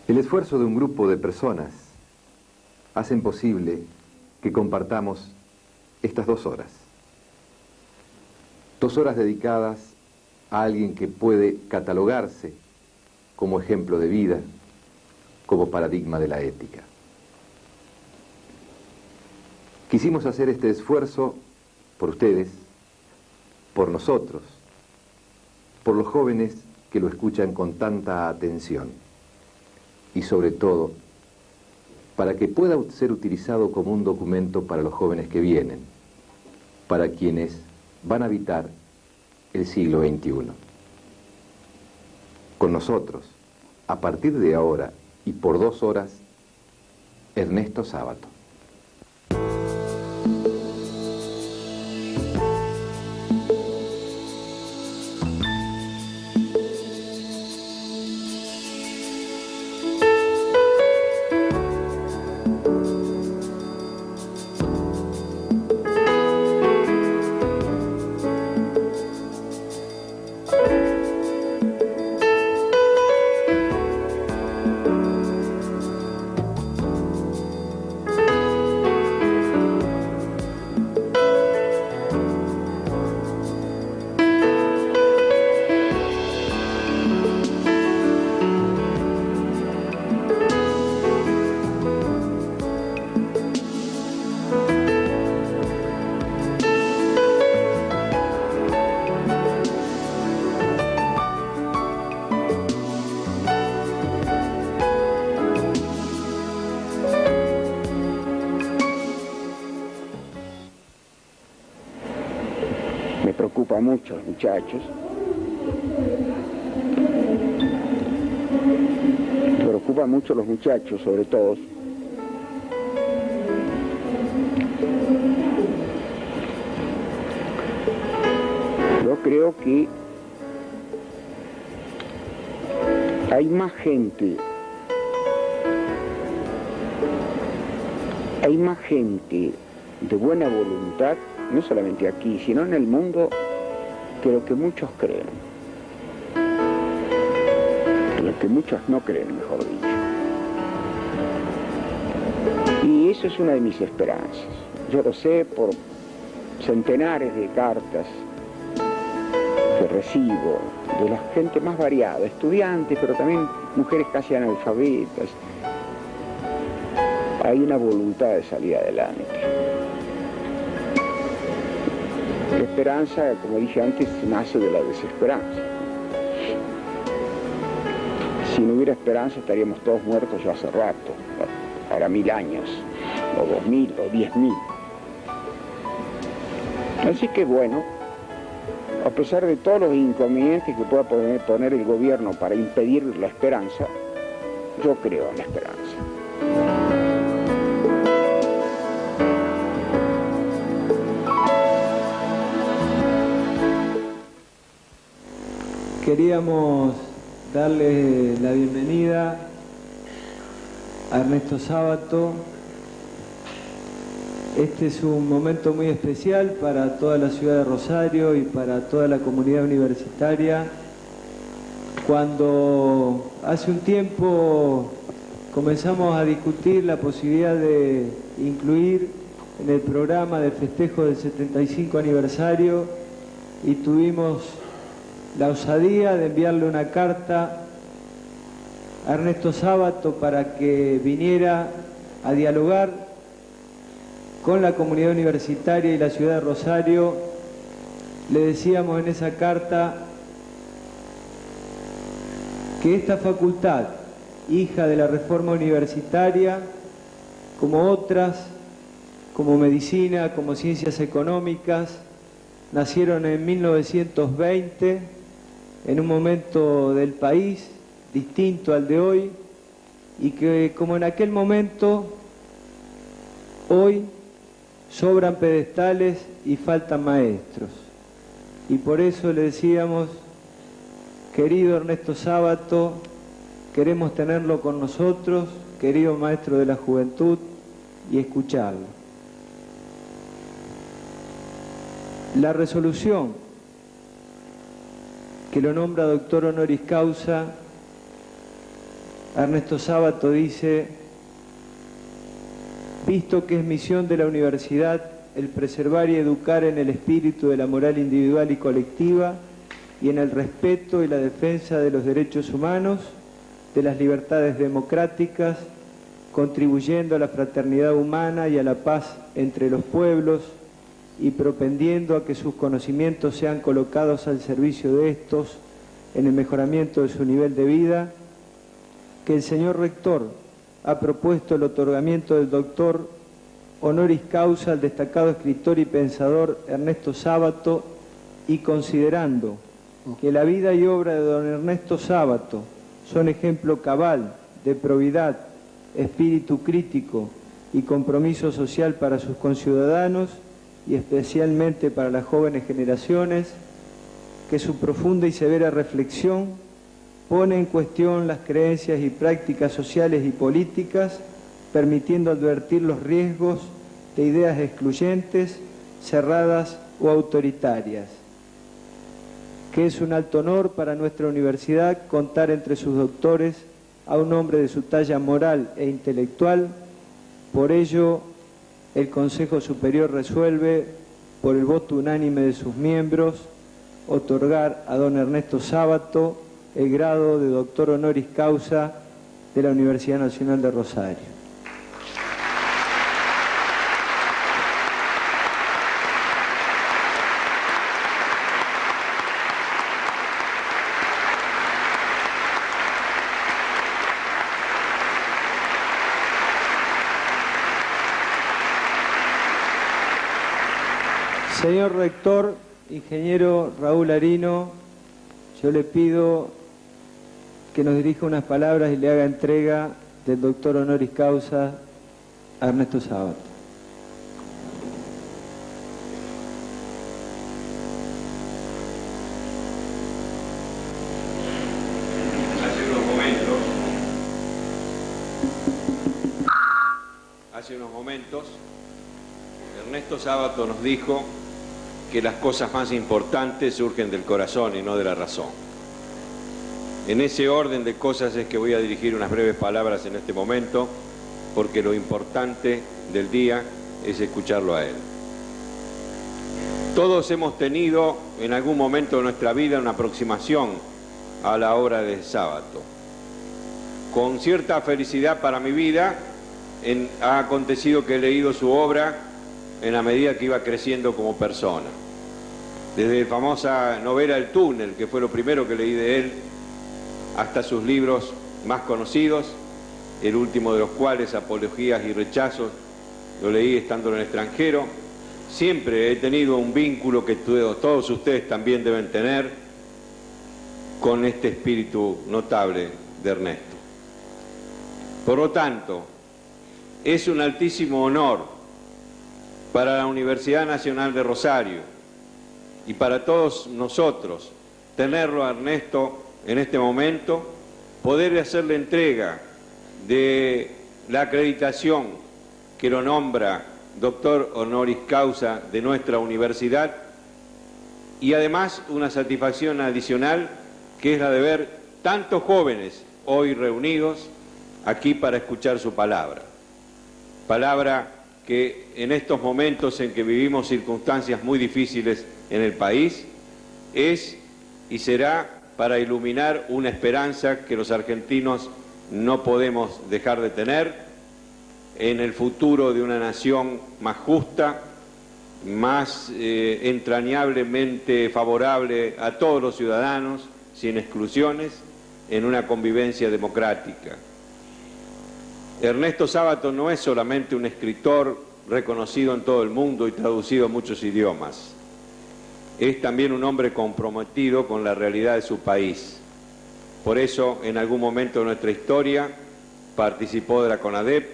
El esfuerzo de un grupo de personas hacen posible que compartamos estas 2 horas. 2 horas dedicadas a alguien que puede catalogarse como ejemplo de vida, como paradigma de la ética. Quisimos hacer este esfuerzo por ustedes, por nosotros, por los jóvenes que lo escuchan con tanta atención y sobre todo para que pueda ser utilizado como un documento para los jóvenes que vienen, para quienes van a habitar el siglo XXI. Con nosotros, a partir de ahora y por 2 horas, Ernesto Sábato. Preocupa mucho a los muchachos. Preocupa mucho a los muchachos, sobre todo. Yo creo que hay más gente de buena voluntad, no solamente aquí, sino en el mundo, que lo que muchos creen. Lo que muchos no creen, mejor dicho. Y eso es una de mis esperanzas. Yo lo sé por centenares de cartas que recibo de la gente más variada, estudiantes, pero también mujeres casi analfabetas. Hay una voluntad de salir adelante. La esperanza, como dije antes, nace de la desesperanza. Si no hubiera esperanza estaríamos todos muertos ya hace rato, para 1000 años, o 2000, o 10.000. Así que bueno, a pesar de todos los inconvenientes que pueda poner el gobierno para impedir la esperanza, yo creo en la esperanza. Queríamos darle la bienvenida a Ernesto Sábato. Este es un momento muy especial para toda la ciudad de Rosario y para toda la comunidad universitaria. Cuando hace un tiempo comenzamos a discutir la posibilidad de incluir en el programa del festejo del 75 aniversario y tuvimos la osadía de enviarle una carta a Ernesto Sábato para que viniera a dialogar con la comunidad universitaria y la ciudad de Rosario. Le decíamos en esa carta que esta facultad, hija de la reforma universitaria, como otras, como medicina, como ciencias económicas, nacieron en 1920, en un momento del país distinto al de hoy, y que como en aquel momento, hoy sobran pedestales y faltan maestros. Y por eso le decíamos, querido Ernesto Sábato, queremos tenerlo con nosotros, querido maestro de la juventud, y escucharlo. La resolución que lo nombra doctor honoris causa Ernesto Sábato dice: visto que es misión de la universidad el preservar y educar en el espíritu de la moral individual y colectiva y en el respeto y la defensa de los derechos humanos, de las libertades democráticas, contribuyendo a la fraternidad humana y a la paz entre los pueblos y propendiendo a que sus conocimientos sean colocados al servicio de estos en el mejoramiento de su nivel de vida, que el señor rector ha propuesto el otorgamiento del doctor honoris causa al destacado escritor y pensador Ernesto Sábato, y considerando que la vida y obra de don Ernesto Sábato son ejemplo cabal de probidad, espíritu crítico y compromiso social para sus conciudadanos y especialmente para las jóvenes generaciones, que su profunda y severa reflexión pone en cuestión las creencias y prácticas sociales y políticas, permitiendo advertir los riesgos de ideas excluyentes, cerradas o autoritarias. Que es un alto honor para nuestra universidad contar entre sus doctores a un hombre de su talla moral e intelectual. Por ello, el Consejo Superior resuelve, por el voto unánime de sus miembros, otorgar a don Ernesto Sábato el grado de doctor honoris causa de la Universidad Nacional de Rosario. Señor rector, ingeniero Raúl Arino, yo le pido que nos dirija unas palabras y le haga entrega del doctor honoris causa a Ernesto Sábato. Hace unos momentos, Ernesto Sábato nos dijo que las cosas más importantes surgen del corazón y no de la razón. En ese orden de cosas es que voy a dirigir unas breves palabras en este momento, porque lo importante del día es escucharlo a él. Todos hemos tenido en algún momento de nuestra vida una aproximación a la obra de Sábato. Con cierta felicidad para mi vida, ha acontecido que he leído su obra en la medida que iba creciendo como persona. Desde la famosa novela El túnel, que fue lo primero que leí de él, hasta sus libros más conocidos, el último de los cuales, Apologías y Rechazos, lo leí estando en el extranjero. Siempre he tenido un vínculo que todos ustedes también deben tener con este espíritu notable de Ernesto. Por lo tanto, es un altísimo honor para la Universidad Nacional de Rosario y para todos nosotros tenerlo a Ernesto en este momento, poder hacerle entrega de la acreditación que lo nombra doctor honoris causa de nuestra universidad, y además una satisfacción adicional que es la de ver tantos jóvenes hoy reunidos aquí para escuchar su palabra. Palabra que en estos momentos en que vivimos circunstancias muy difíciles en el país, es y será para iluminar una esperanza que los argentinos no podemos dejar de tener en el futuro de una nación más justa, más entrañablemente favorable a todos los ciudadanos, sin exclusiones, en una convivencia democrática. Ernesto Sábato no es solamente un escritor reconocido en todo el mundo y traducido a muchos idiomas. Es también un hombre comprometido con la realidad de su país. Por eso, en algún momento de nuestra historia, participó de la CONADEP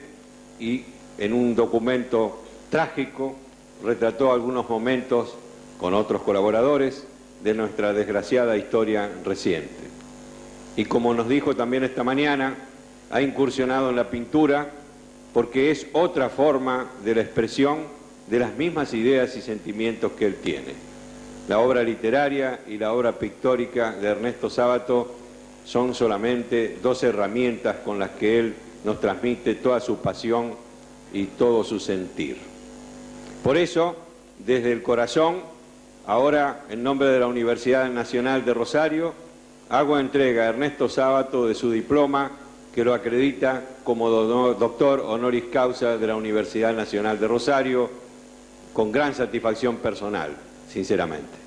y en un documento trágico retrató algunos momentos con otros colaboradores de nuestra desgraciada historia reciente. Y como nos dijo también esta mañana, ha incursionado en la pintura porque es otra forma de la expresión de las mismas ideas y sentimientos que él tiene. La obra literaria y la obra pictórica de Ernesto Sábato son solamente dos herramientas con las que él nos transmite toda su pasión y todo su sentir. Por eso, desde el corazón, ahora, en nombre de la Universidad Nacional de Rosario, hago entrega a Ernesto Sábato de su diploma que lo acredita como doctor honoris causa de la Universidad Nacional de Rosario, con gran satisfacción personal, sinceramente.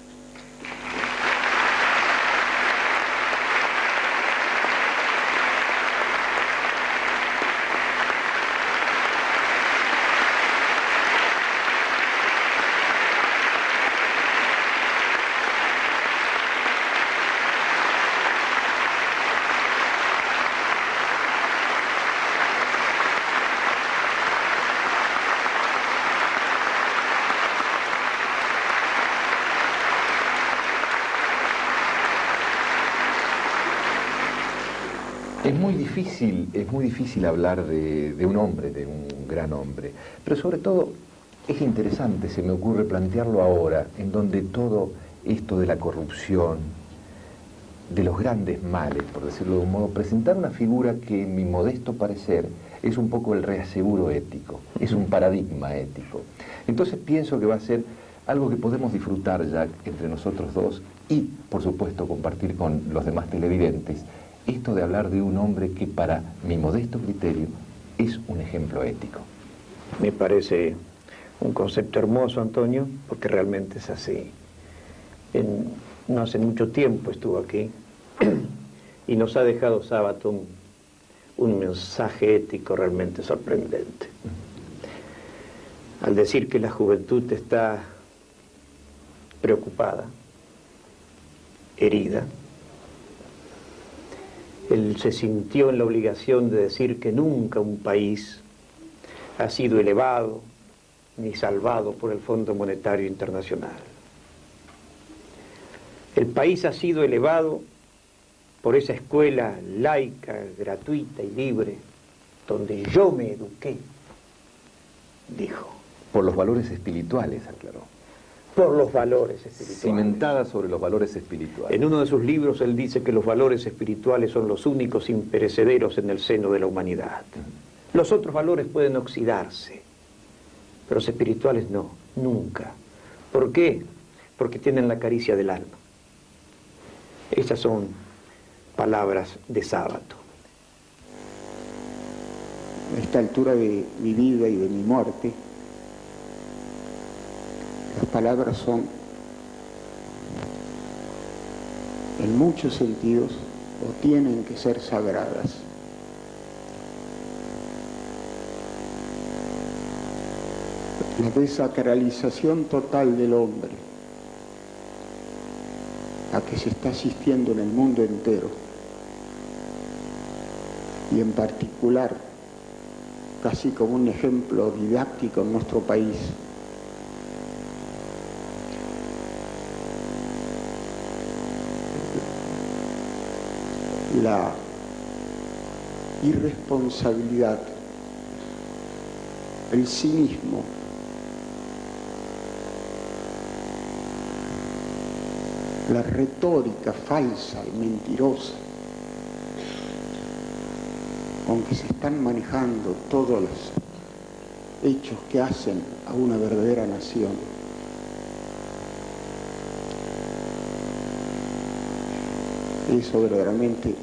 Es muy difícil hablar de un hombre, de un gran hombre, pero sobre todo es interesante, se me ocurre plantearlo ahora, en donde todo esto de la corrupción, de los grandes males, por decirlo de un modo, presentar una figura que en mi modesto parecer es un poco el reaseguro ético, es un paradigma ético. Entonces pienso que va a ser algo que podemos disfrutar ya entre nosotros dos y, por supuesto, compartir con los demás televidentes, esto de hablar de un hombre que para mi modesto criterio es un ejemplo ético. Me parece un concepto hermoso, Antonio, porque realmente es así. No hace mucho tiempo estuvo aquí y nos ha dejado Sábato un mensaje ético realmente sorprendente. Al decir que la juventud está preocupada, herida, él se sintió en la obligación de decir que nunca un país ha sido elevado ni salvado por el Fondo Monetario Internacional. El país ha sido elevado por esa escuela laica, gratuita y libre, donde yo me eduqué, dijo. Por los valores espirituales, aclaró. Por los valores espirituales. Cimentada sobre los valores espirituales. En uno de sus libros él dice que los valores espirituales son los únicos imperecederos en el seno de la humanidad. Los otros valores pueden oxidarse, pero los espirituales no, nunca. ¿Por qué? Porque tienen la caricia del alma. Esas son palabras de Sábato. A esta altura de mi vida y de mi muerte, las palabras son, en muchos sentidos, o tienen que ser sagradas. La desacralización total del hombre, a que se está asistiendo en el mundo entero, y en particular, casi como un ejemplo didáctico en nuestro país, la irresponsabilidad, el cinismo, la retórica falsa y mentirosa con que se están manejando todos los hechos que hacen a una verdadera nación. Eso verdaderamente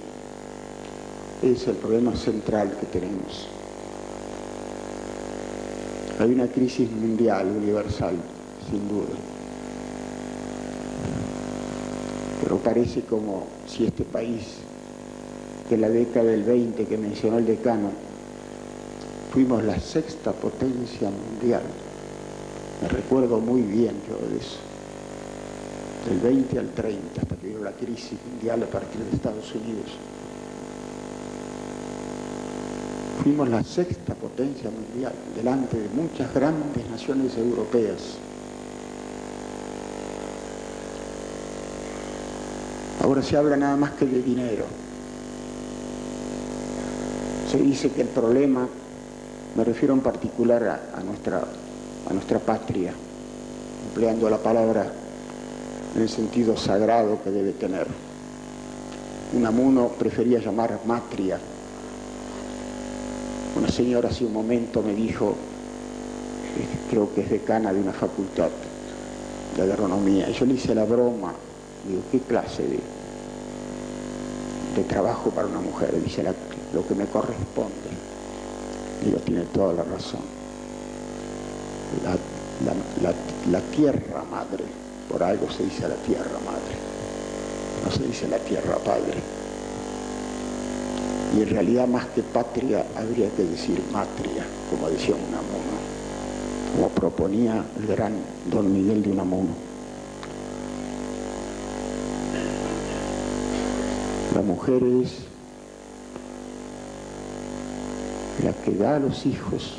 es el problema central que tenemos. Hay una crisis mundial, universal, sin duda. Pero parece como si este país, que en la década del 20 que mencionó el decano, fuimos la sexta potencia mundial. Me recuerdo muy bien yo de eso. Del 20 al 30, hasta que vino la crisis mundial a partir de Estados Unidos. Fuimos la sexta potencia mundial, delante de muchas grandes naciones europeas. Ahora se habla nada más que de dinero. Se dice que el problema, me refiero en particular a nuestra patria, empleando la palabra en el sentido sagrado que debe tener. Unamuno prefería llamar matria. Una señora hace un momento me dijo, creo que es decana de una facultad de agronomía, y yo le hice la broma, digo, ¿qué clase de trabajo para una mujer? Dice, lo que me corresponde. Digo, tiene toda la razón. La tierra madre, por algo se dice la tierra madre, no se dice la tierra padre. Y en realidad más que patria habría que decir matria, como decía Unamuno, como proponía el gran don Miguel de Unamuno. La mujer es la que da a los hijos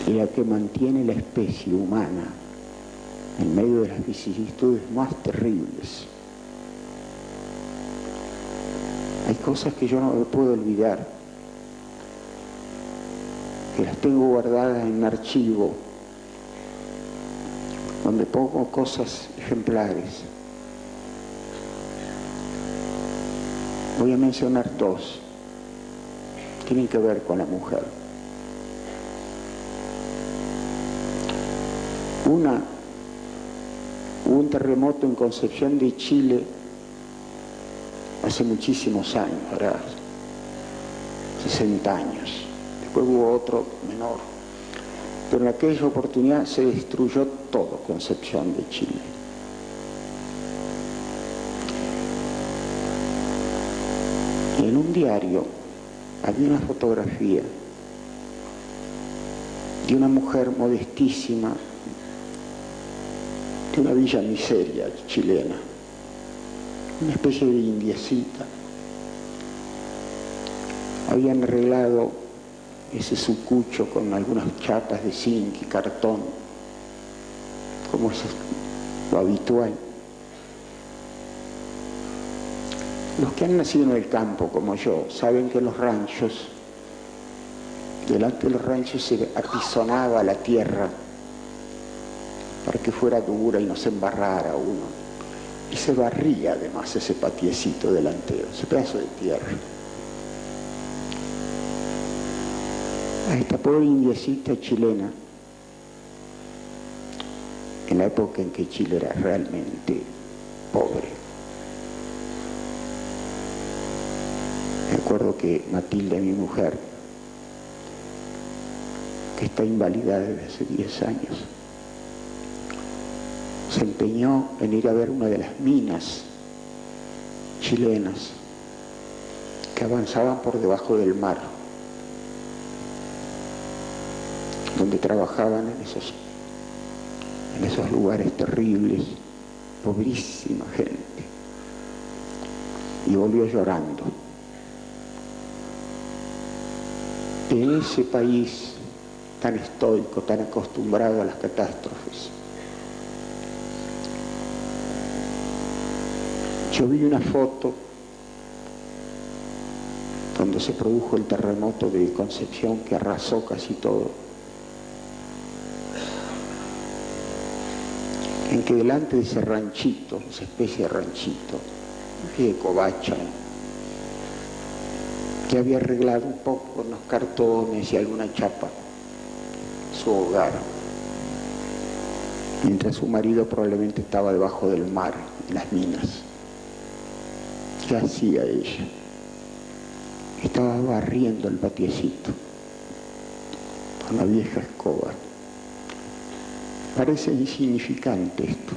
y la que mantiene la especie humana en medio de las vicisitudes más terribles. Hay cosas que yo no me puedo olvidar, que las tengo guardadas en un archivo donde pongo cosas ejemplares. Voy a mencionar dos. Tienen que ver con la mujer. Una, hubo un terremoto en Concepción de Chile hace muchísimos años, ahora 60 años. Después hubo otro menor. Pero en aquella oportunidad se destruyó todo Concepción de Chile. Y en un diario había una fotografía de una mujer modestísima de una villa miseria chilena, una especie de indiecita. Habían arreglado ese sucucho con algunas chapas de zinc y cartón, como es lo habitual. Los que han nacido en el campo, como yo, saben que en los ranchos, delante de los ranchos se apisonaba la tierra para que fuera dura y no se embarrara uno. Y se barría además ese patiecito delantero, ese pedazo de tierra. A esta pobre indiecita chilena, en la época en que Chile era realmente pobre, me acuerdo que Matilde, mi mujer, que está invalidada desde hace 10 años, se empeñó en ir a ver una de las minas chilenas que avanzaban por debajo del mar, donde trabajaban en esos lugares terribles, pobrísima gente, y volvió llorando. En ese país tan estoico, tan acostumbrado a las catástrofes, yo vi una foto cuando se produjo el terremoto de Concepción que arrasó casi todo, en que delante de ese ranchito, esa especie de ranchito, de covacha, que había arreglado un poco con los cartones y alguna chapa su hogar, mientras su marido probablemente estaba debajo del mar, en las minas. ¿Qué hacía ella? Estaba barriendo el patiecito con la vieja escoba. Parece insignificante esto.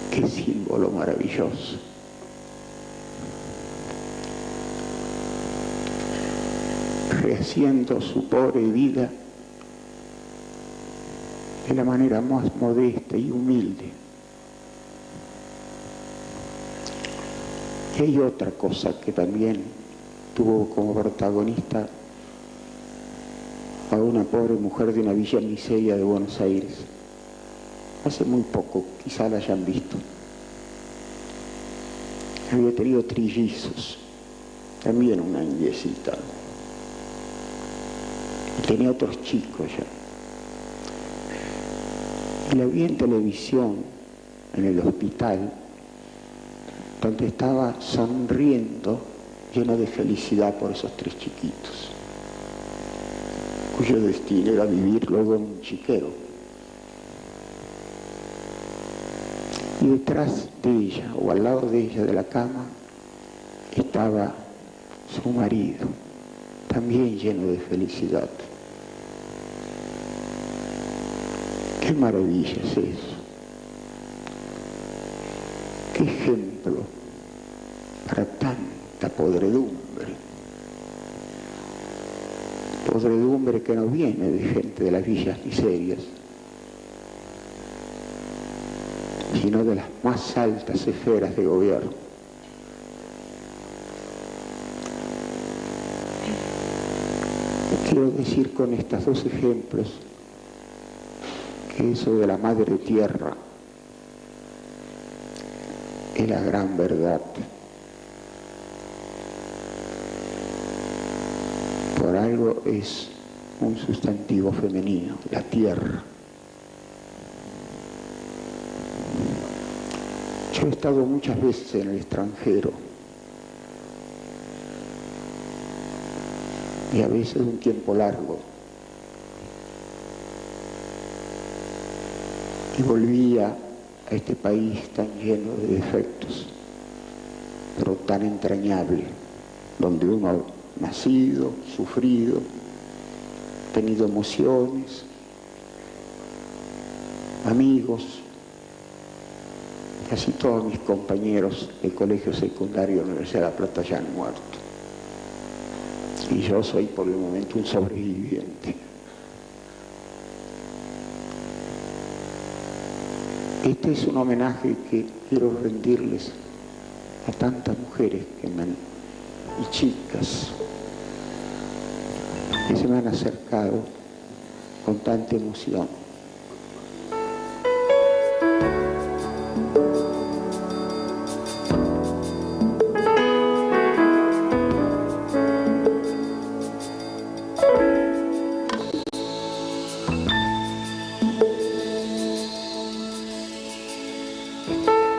Qué símbolo maravilloso. Rehaciendo su pobre vida de la manera más modesta y humilde. Y hay otra cosa que también tuvo como protagonista a una pobre mujer de una villa miseria de Buenos Aires. Hace muy poco, quizá la hayan visto. Había tenido trillizos, también una indiecita. Y tenía otros chicos ya. Y la vi en televisión, en el hospital, donde estaba sonriendo, lleno de felicidad por esos 3 chiquitos, cuyo destino era vivir luego en un chiquero. Y detrás de ella, o al lado de ella, de la cama, estaba su marido, también lleno de felicidad. ¡Qué maravilla es eso! ¡Qué ejemplo para tanta podredumbre! Podredumbre que no viene de gente de las villas miserias, sino de las más altas esferas de gobierno. Quiero decir con estos 2 ejemplos que eso de la madre tierra es la gran verdad. Por algo es un sustantivo femenino, la tierra. Yo he estado muchas veces en el extranjero y a veces un tiempo largo, y volvía a este país tan lleno de defectos, pero tan entrañable, donde uno ha nacido, sufrido, tenido emociones, amigos. Casi todos mis compañeros del colegio secundario de la Universidad de La Plata ya han muerto. Y yo soy por el momento un sobreviviente. Este es un homenaje que quiero rendirles a tantas mujeres y chicas que se me han acercado con tanta emoción.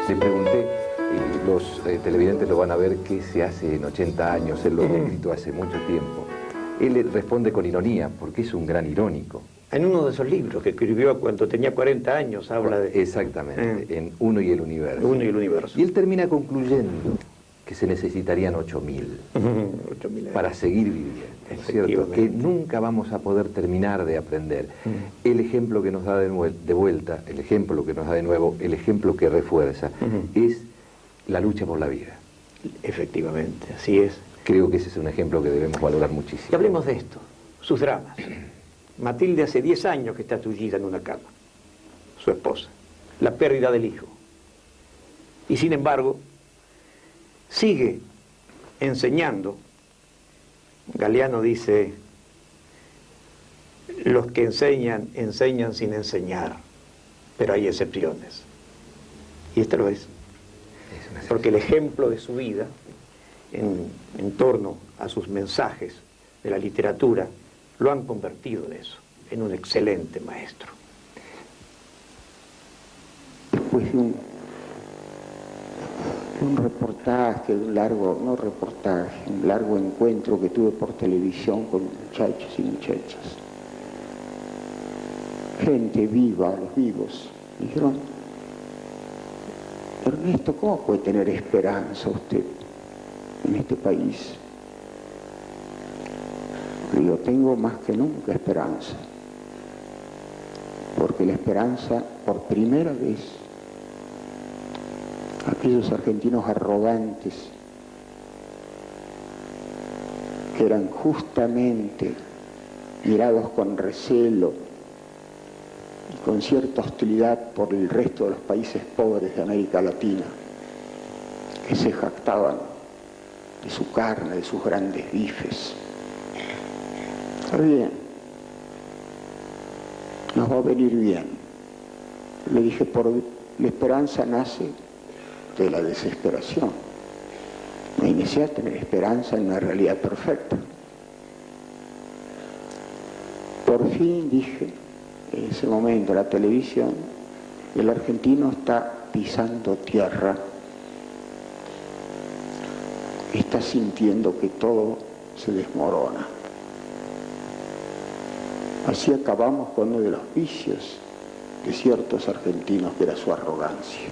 Le pregunté, los televidentes lo van a ver, qué se hace en 80 años, él lo ha escrito hace mucho tiempo. Él responde con ironía, porque es un gran irónico. En uno de esos libros que escribió cuando tenía 40 años, habla de... Exactamente, en Uno y el Universo. Uno y el Universo. Y él termina concluyendo que se necesitarían 8.000 para seguir viviendo, ¿no es cierto? Que nunca vamos a poder terminar de aprender. El ejemplo que nos da de vuelta, el ejemplo que nos da de nuevo, el ejemplo que refuerza, es la lucha por la vida. Efectivamente, así es. Creo que ese es un ejemplo que debemos valorar muchísimo. Y hablemos de esto, sus dramas. Matilde hace 10 años que está tullida en una cama, su esposa, la pérdida del hijo. Y sin embargo, sigue enseñando. Galeano dice, los que enseñan, enseñan sin enseñar, pero hay excepciones. Y esta lo es. Porque el ejemplo de su vida, en torno a sus mensajes de la literatura, lo han convertido en eso, en un excelente maestro. Después de un reportaje, un largo encuentro que tuve por televisión con muchachos y muchachas, gente viva, los vivos, me dijeron: Ernesto, ¿cómo puede tener esperanza usted en este país? Yo tengo más que nunca esperanza, porque la esperanza, por primera vez, aquellos argentinos arrogantes que eran justamente mirados con recelo y con cierta hostilidad por el resto de los países pobres de América Latina, que se jactaban de su carne, de sus grandes bifes. Está bien, nos va a venir bien. Le dije, la esperanza nace de la desesperación. No hay necesidad de tener esperanza en una realidad perfecta. Por fin dije, en ese momento, la televisión, el argentino está pisando tierra está sintiendo que todo se desmorona. Así acabamos con uno de los vicios de ciertos argentinos, que era su arrogancia.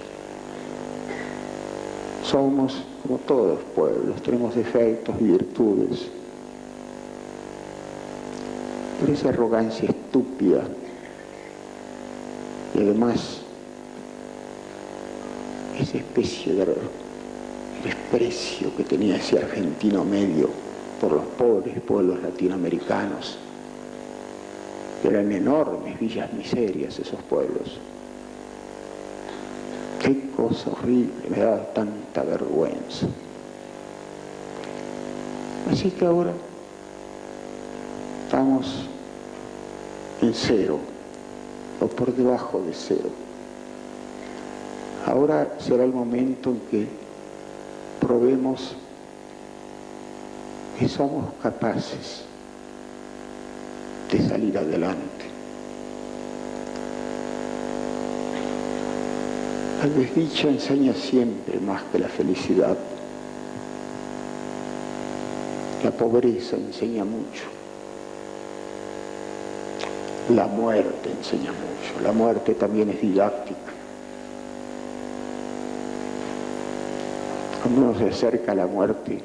Somos como todos los pueblos, tenemos defectos y virtudes, pero esa arrogancia estúpida y además esa especie de desprecio que tenía ese argentino medio por los pobres pueblos latinoamericanos, que eran enormes villas miserias esos pueblos. Qué cosa horrible, me daba tanta vergüenza. Así que ahora estamos en cero, o por debajo de cero. Ahora será el momento en que probemos que somos capaces de salir adelante. La desdicha enseña siempre más que la felicidad. La pobreza enseña mucho. La muerte enseña mucho. La muerte también es didáctica. Cuando uno se acerca a la muerte,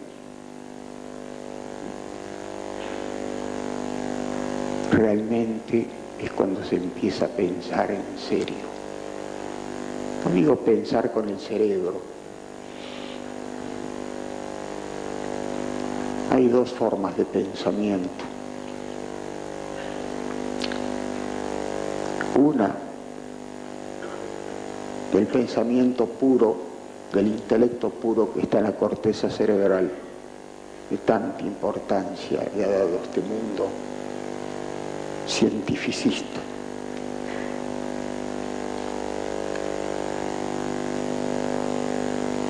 realmente es cuando se empieza a pensar en serio. No digo pensar con el cerebro. Hay dos formas de pensamiento. Una, del pensamiento puro, del intelecto puro que está en la corteza cerebral, que tanta importancia le ha dado a este mundo cientificista.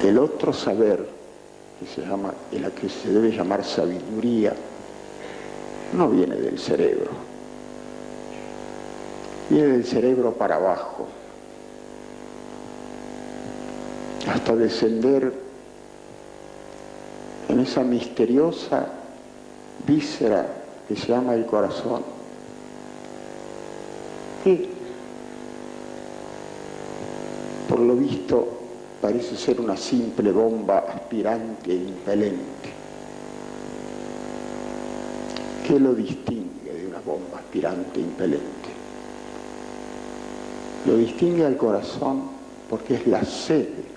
El otro saber, que se debe llamar sabiduría, no viene del cerebro, viene del cerebro para abajo, hasta descender en esa misteriosa víscera que se llama el corazón, que por lo visto parece ser una simple bomba aspirante e impelente. ¿Qué lo distingue de una bomba aspirante e impelente? Lo distingue al corazón porque es la sede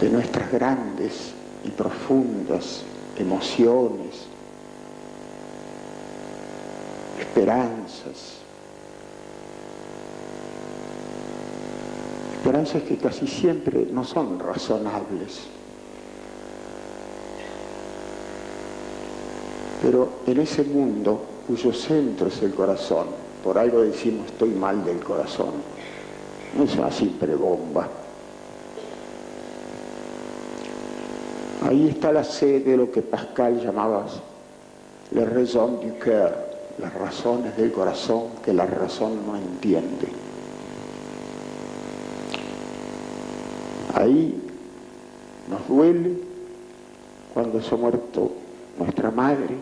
de nuestras grandes y profundas emociones, esperanzas que casi siempre no son razonables, pero en ese mundo cuyo centro es el corazón, por algo decimos estoy mal del corazón, no es una simple bomba. Ahí está la sede de lo que Pascal llamaba les raisons du cœur, las razones del corazón que la razón no entiende. Ahí nos duele cuando se ha muerto nuestra madre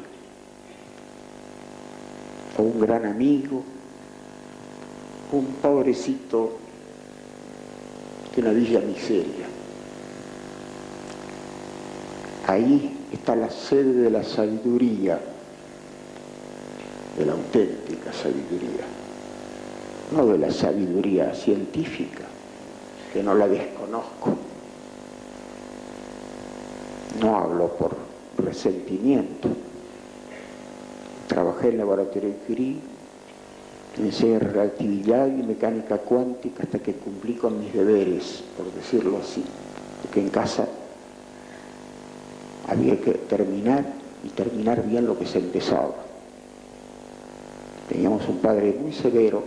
o un gran amigo, un pobrecito de una villa miseria. Ahí está la sede de la sabiduría, de la auténtica sabiduría, no de la sabiduría científica, que no la desconozco. No hablo por resentimiento. Trabajé en el laboratorio Curie, enseñé relatividad y mecánica cuántica hasta que cumplí con mis deberes, por decirlo así, porque en casa había que terminar bien lo que se empezaba. Teníamos un padre muy severo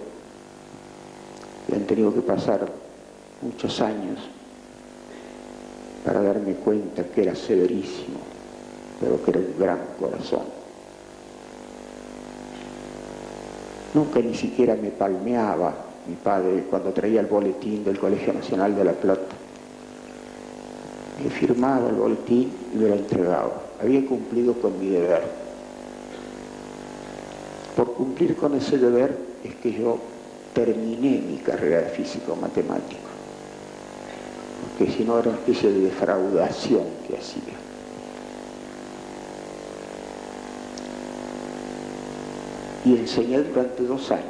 y han tenido que pasar muchos años para darme cuenta que era severísimo, pero que era un gran corazón. Nunca ni siquiera me palmeaba mi padre cuando traía el boletín del Colegio Nacional de La Plata. he firmado el boletín y me lo entregaba. Había cumplido con mi deber. Por cumplir con ese deber es que yo terminé mi carrera de físico matemático, porque si no era una especie de defraudación que hacía. Y enseñé durante 2 años.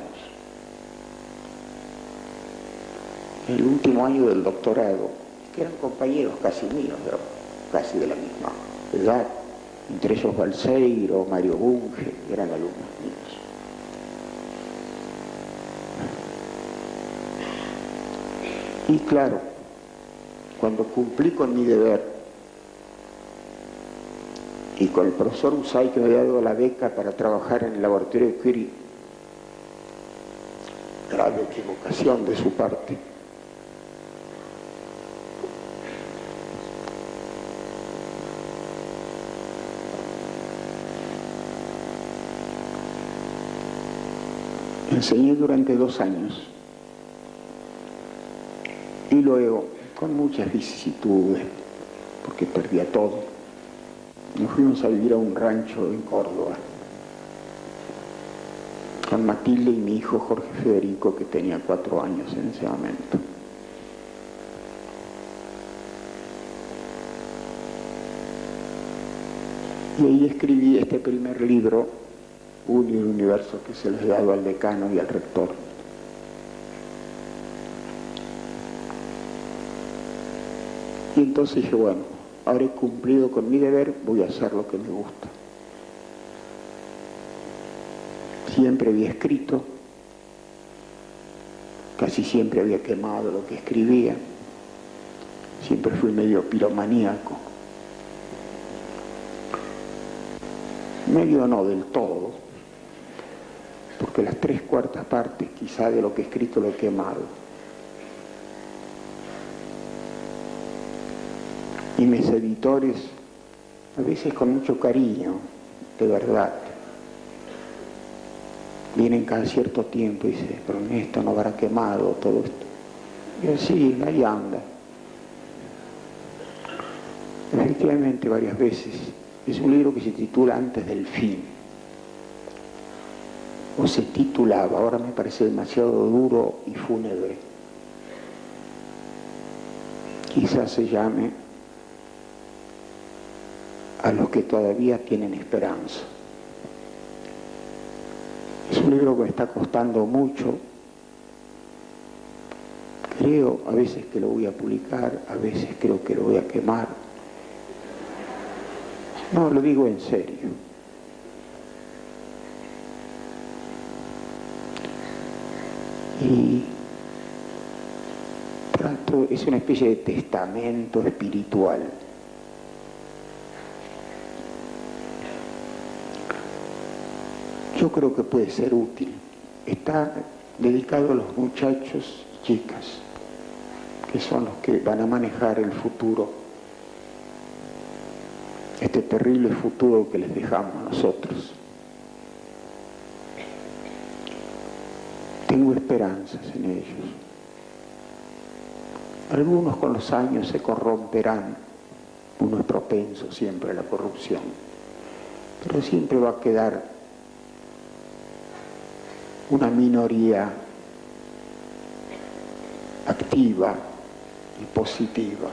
En el último año del doctorado, que eran compañeros casi míos, pero casi de la misma edad, entre ellos Balseiro, Mario Bunge, eran alumnos míos. Y claro, cuando cumplí con mi deber y con el profesor Usay, que me había dado la beca para trabajar en el laboratorio de Curie, grave equivocación de su parte, enseñé durante 2 años y luego, con muchas vicisitudes, porque perdía todo, nos fuimos a vivir a un rancho en Córdoba con Matilde y mi hijo Jorge Federico, que tenía 4 años en ese momento. Y ahí escribí este primer libro, Un y el universo, que se les he dado al decano y al rector. Y entonces dije, bueno, ahora he cumplido con mi deber, voy a hacer lo que me gusta. Siempre había escrito, casi siempre había quemado lo que escribía, siempre fui medio piromaníaco. Medio no del todo, porque las 3/4 partes quizá de lo que he escrito lo he quemado. Y mis editores, a veces con mucho cariño, de verdad, vienen cada cierto tiempo y dicen, pero Ernesto, ¿no habrá quemado todo esto? Y yo, sí, ahí anda. Efectivamente, varias veces. Es un libro que se titula Antes del fin. O se titulaba, ahora me parece demasiado duro y fúnebre. Quizás se llame A los que todavía tienen esperanza. Es un libro que me está costando mucho. Creo a veces que lo voy a publicar, a veces creo que lo voy a quemar. No, lo digo en serio. Y trato, es una especie de testamento espiritual. Yo creo que puede ser útil. Está dedicado a los muchachos y chicas, que son los que van a manejar el futuro, este terrible futuro que les dejamos a nosotros. Tengo esperanzas en ellos. Algunos con los años se corromperán, uno es propenso siempre a la corrupción, pero siempre va a quedar una minoría activa y positiva.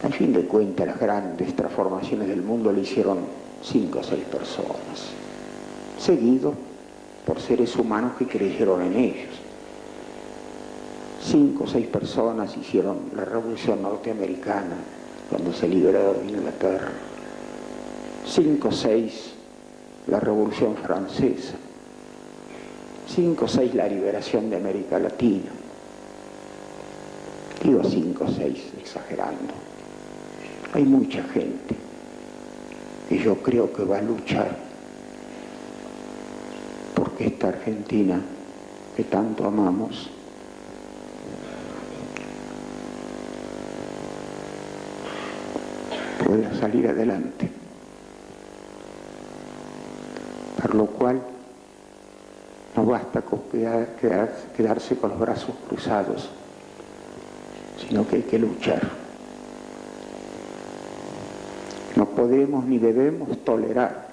Al fin de cuentas, las grandes transformaciones del mundo le hicieron 5 o 6 personas, seguidos por seres humanos que creyeron en ellos. 5 o 6 personas hicieron la Revolución Norteamericana cuando se liberó de Inglaterra. 5 o 6 la Revolución Francesa. 5 o 6 la liberación de América Latina. Digo 5 o 6 exagerando. Hay mucha gente que yo creo que va a luchar porque esta Argentina que tanto amamos pueda salir adelante. Para lo cual no basta con quedarse con los brazos cruzados, sino que hay que luchar. No podemos ni debemos tolerar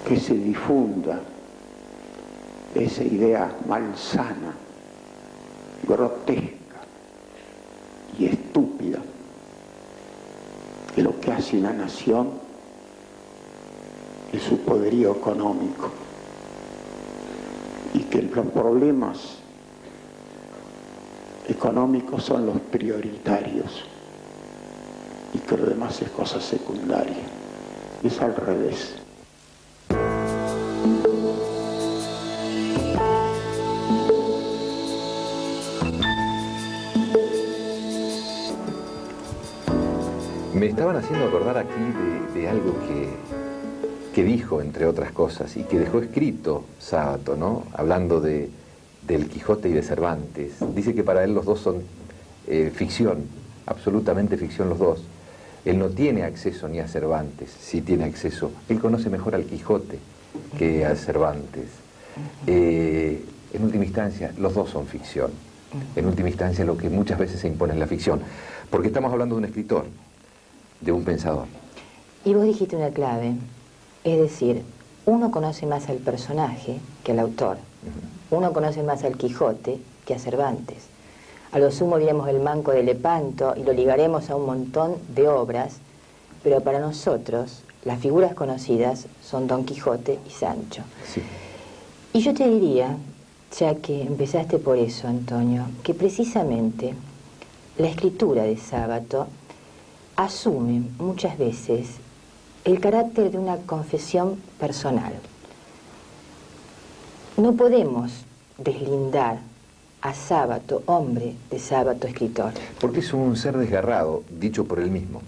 que se difunda esa idea malsana, grotesca y estúpida de lo que hace una nación es su poderío económico, y que los problemas económicos son los prioritarios y que lo demás es cosa secundaria. Es al revés. Me estaban haciendo acordar aquí de algo que dijo, entre otras cosas, y que dejó escrito Sábato, ¿no? Hablando del Quijote y de Cervantes. Dice que para él los dos son ficción, absolutamente ficción los dos. Él no tiene acceso ni a Cervantes, sí tiene acceso. Él conoce mejor al Quijote que a Cervantes. En última instancia, los dos son ficción. En última instancia, lo que muchas veces se impone es la ficción. Porque estamos hablando de un escritor, de un pensador. Y vos dijiste una clave, es decir, uno conoce más al personaje que al autor. Uno conoce más al Quijote que a Cervantes. A lo sumo diremos el Manco de Lepanto y lo ligaremos a un montón de obras, pero para nosotros las figuras conocidas son Don Quijote y Sancho. Sí. Y yo te diría, ya que empezaste por eso, Antonio, que precisamente la escritura de Sábato asume muchas veces el carácter de una confesión personal. No podemos deslindar a Sábato, hombre, de Sábato, escritor. Porque es un ser desgarrado, dicho por él mismo.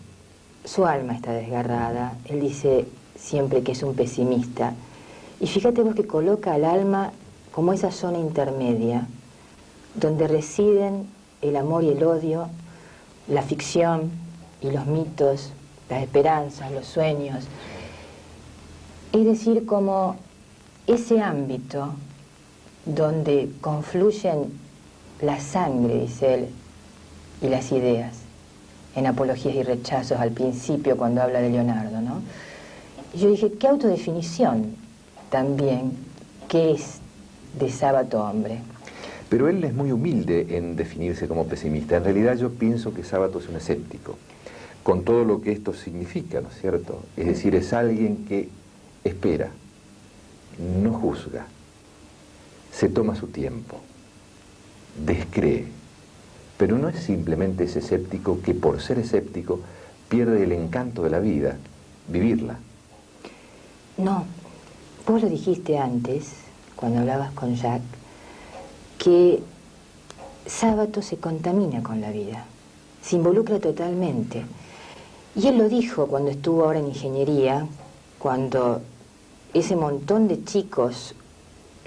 Su alma está desgarrada. Él dice siempre que es un pesimista. Y fíjate vos que coloca al alma como esa zona intermedia, donde residen el amor y el odio, la ficción y los mitos, las esperanzas, los sueños. Es decir, como ese ámbito donde confluyen la sangre, dice él, y las ideas, en Apologías y Rechazos al principio cuando habla de Leonardo, ¿no? Y yo dije, qué autodefinición también que es de Sábato hombre. Pero él es muy humilde en definirse como pesimista. En realidad yo pienso que Sábato es un escéptico, con todo lo que esto significa, ¿no es cierto? Es decir, es alguien que espera, no juzga, se toma su tiempo, descree, pero no es simplemente ese escéptico que por ser escéptico pierde el encanto de la vida, vivirla. No, vos lo dijiste antes, cuando hablabas con Jacques, que Sábato se contamina con la vida, se involucra totalmente. Y él lo dijo cuando estuvo ahora en ingeniería, cuando ese montón de chicos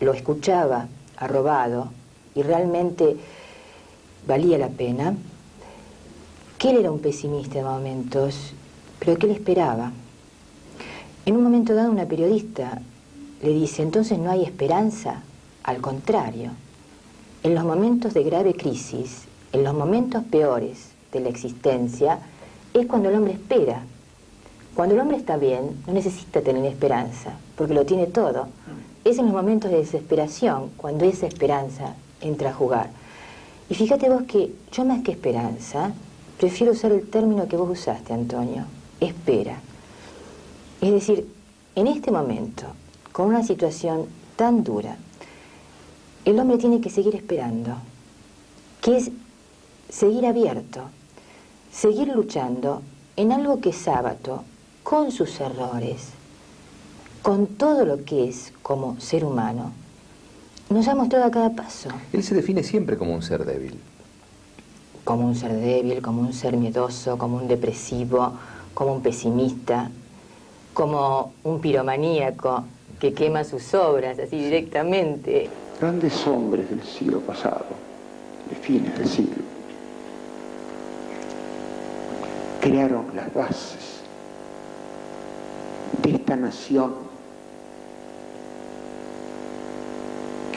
lo escuchaba arrobado y realmente valía la pena, que él era un pesimista en momentos, pero que él esperaba. En un momento dado una periodista le dice, entonces no hay esperanza, al contrario. En los momentos de grave crisis, en los momentos peores de la existencia, es cuando el hombre espera. Cuando el hombre está bien, no necesita tener esperanza, porque lo tiene todo. Es en los momentos de desesperación, cuando esa esperanza entra a jugar. Y fíjate vos que yo más que esperanza, prefiero usar el término que vos usaste, Antonio, espera. Es decir, en este momento, con una situación tan dura, el hombre tiene que seguir esperando, que es seguir abierto, seguir luchando en algo que Sábato, con sus errores, con todo lo que es como ser humano, nos ha mostrado a cada paso. Él se define siempre como un ser débil. Como un ser débil, como un ser miedoso, como un depresivo, como un pesimista, como un piromaníaco que quema sus obras así directamente. Grandes hombres del siglo pasado, de fines del siglo, crearon las bases de esta nación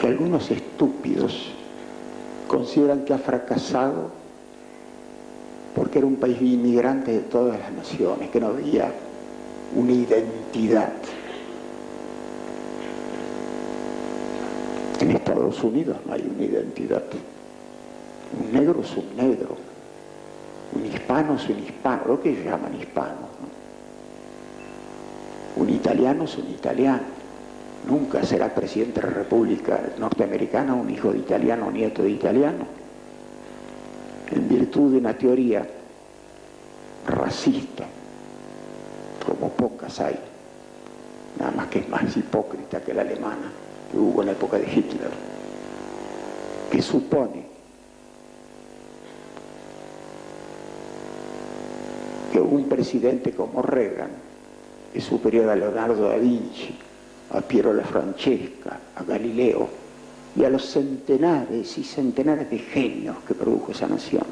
que algunos estúpidos consideran que ha fracasado porque era un país de inmigrantes de todas las naciones, que no había una identidad. En Estados Unidos no hay una identidad. Un negro es un negro, un hispano es un hispano, lo que ellos llaman hispanos, ¿no? Un italiano es un italiano. Nunca será presidente de la República Norteamericana un hijo de italiano o nieto de italiano, en virtud de una teoría racista, como pocas hay, nada más que es más hipócrita que la alemana que hubo en la época de Hitler, que supone que un presidente como Reagan es superior a Leonardo da Vinci, a Piero la Francesca, a Galileo y a los centenares y centenares de genios que produjo esa nación.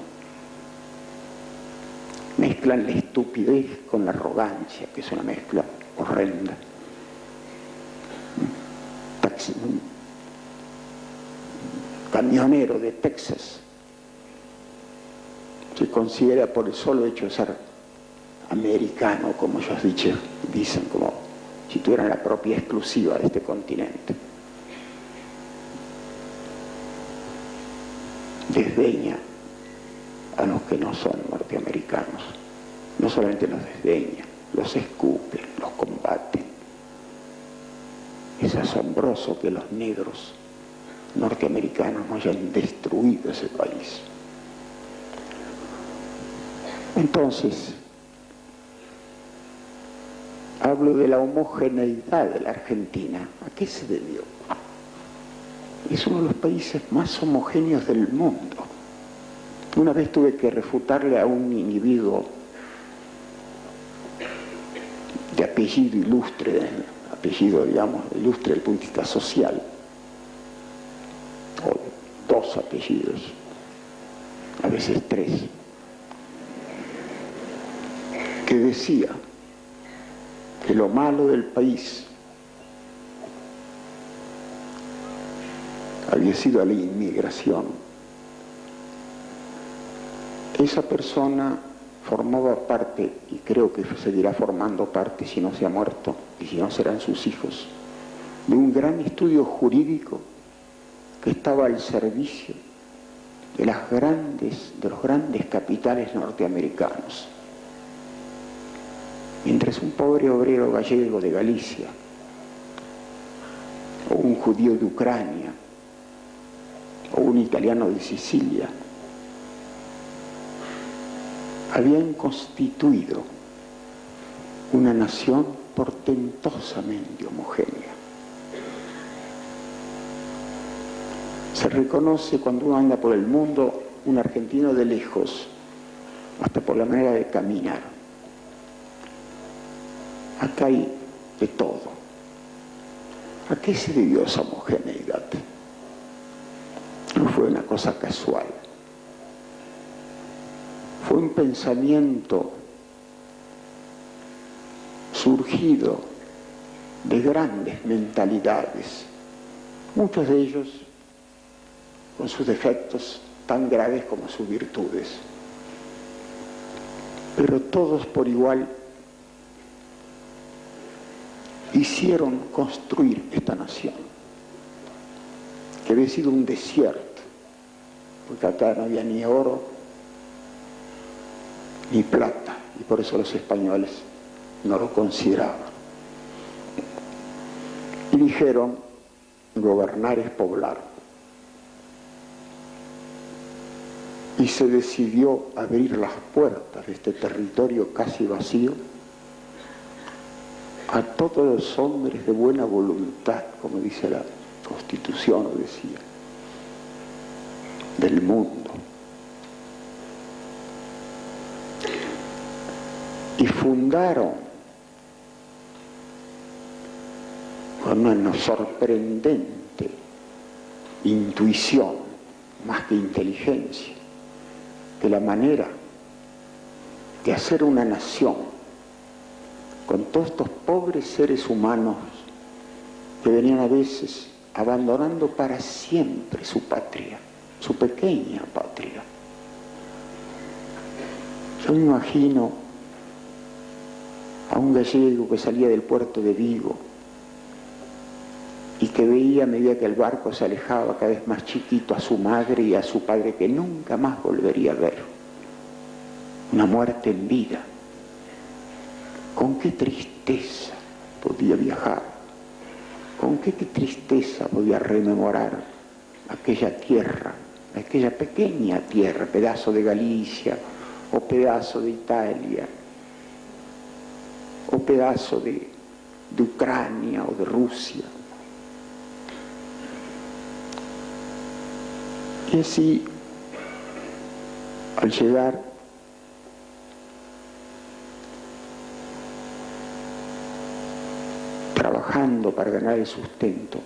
Mezclan la estupidez con la arrogancia, que es una mezcla horrenda. Un camionero de Texas se considera por el solo hecho de ser americano, como ellos dicen, como si tuvieran la propiedad exclusiva de este continente. Desdeña a los que no son norteamericanos. No solamente los desdeña, los escupe, los combate. Es asombroso que los negros norteamericanos no hayan destruido ese país. Entonces, hablo de la homogeneidad de la Argentina. ¿A qué se debió? Es uno de los países más homogéneos del mundo. Una vez tuve que refutarle a un individuo de apellido ilustre, digamos, ilustre desde el punto de vista social, o dos apellidos, a veces tres, que decía que lo malo del país había sido la inmigración. Esa persona formaba parte, y creo que seguirá formando parte si no se ha muerto, y si no serán sus hijos, de un gran estudio jurídico que estaba al servicio de los grandes capitales norteamericanos. Mientras un pobre obrero gallego de Galicia, o un judío de Ucrania, o un italiano de Sicilia, habían constituido una nación portentosamente homogénea. Se reconoce cuando uno anda por el mundo un argentino de lejos, hasta por la manera de caminar. Acá hay de todo. ¿A qué se debió esa homogeneidad? No fue una cosa casual. Fue un pensamiento surgido de grandes mentalidades, muchos de ellos con sus defectos tan graves como sus virtudes, pero todos por igual hicieron construir esta nación, que había sido un desierto, porque acá no había ni oro ni plata, y por eso los españoles no lo consideraban. Y dijeron, gobernar es poblar. Y se decidió abrir las puertas de este territorio casi vacío a todos los hombres de buena voluntad, como dice la Constitución, o decía, del mundo. Y fundaron con una sorprendente intuición, más que inteligencia, que la manera de hacer una nación con todos estos pobres seres humanos que venían a veces abandonando para siempre su patria, su pequeña patria, Yo me imagino a un gallego que salía del puerto de Vigo y que veía a medida que el barco se alejaba cada vez más chiquito a su madre y a su padre que nunca más volvería a ver. Una muerte en vida. Con qué tristeza podía viajar, con qué tristeza podía rememorar aquella tierra, aquella pequeña tierra, pedazo de Galicia o pedazo de Italia o pedazo de Ucrania o de Rusia. Y así, al llegar, trabajando para ganar el sustento,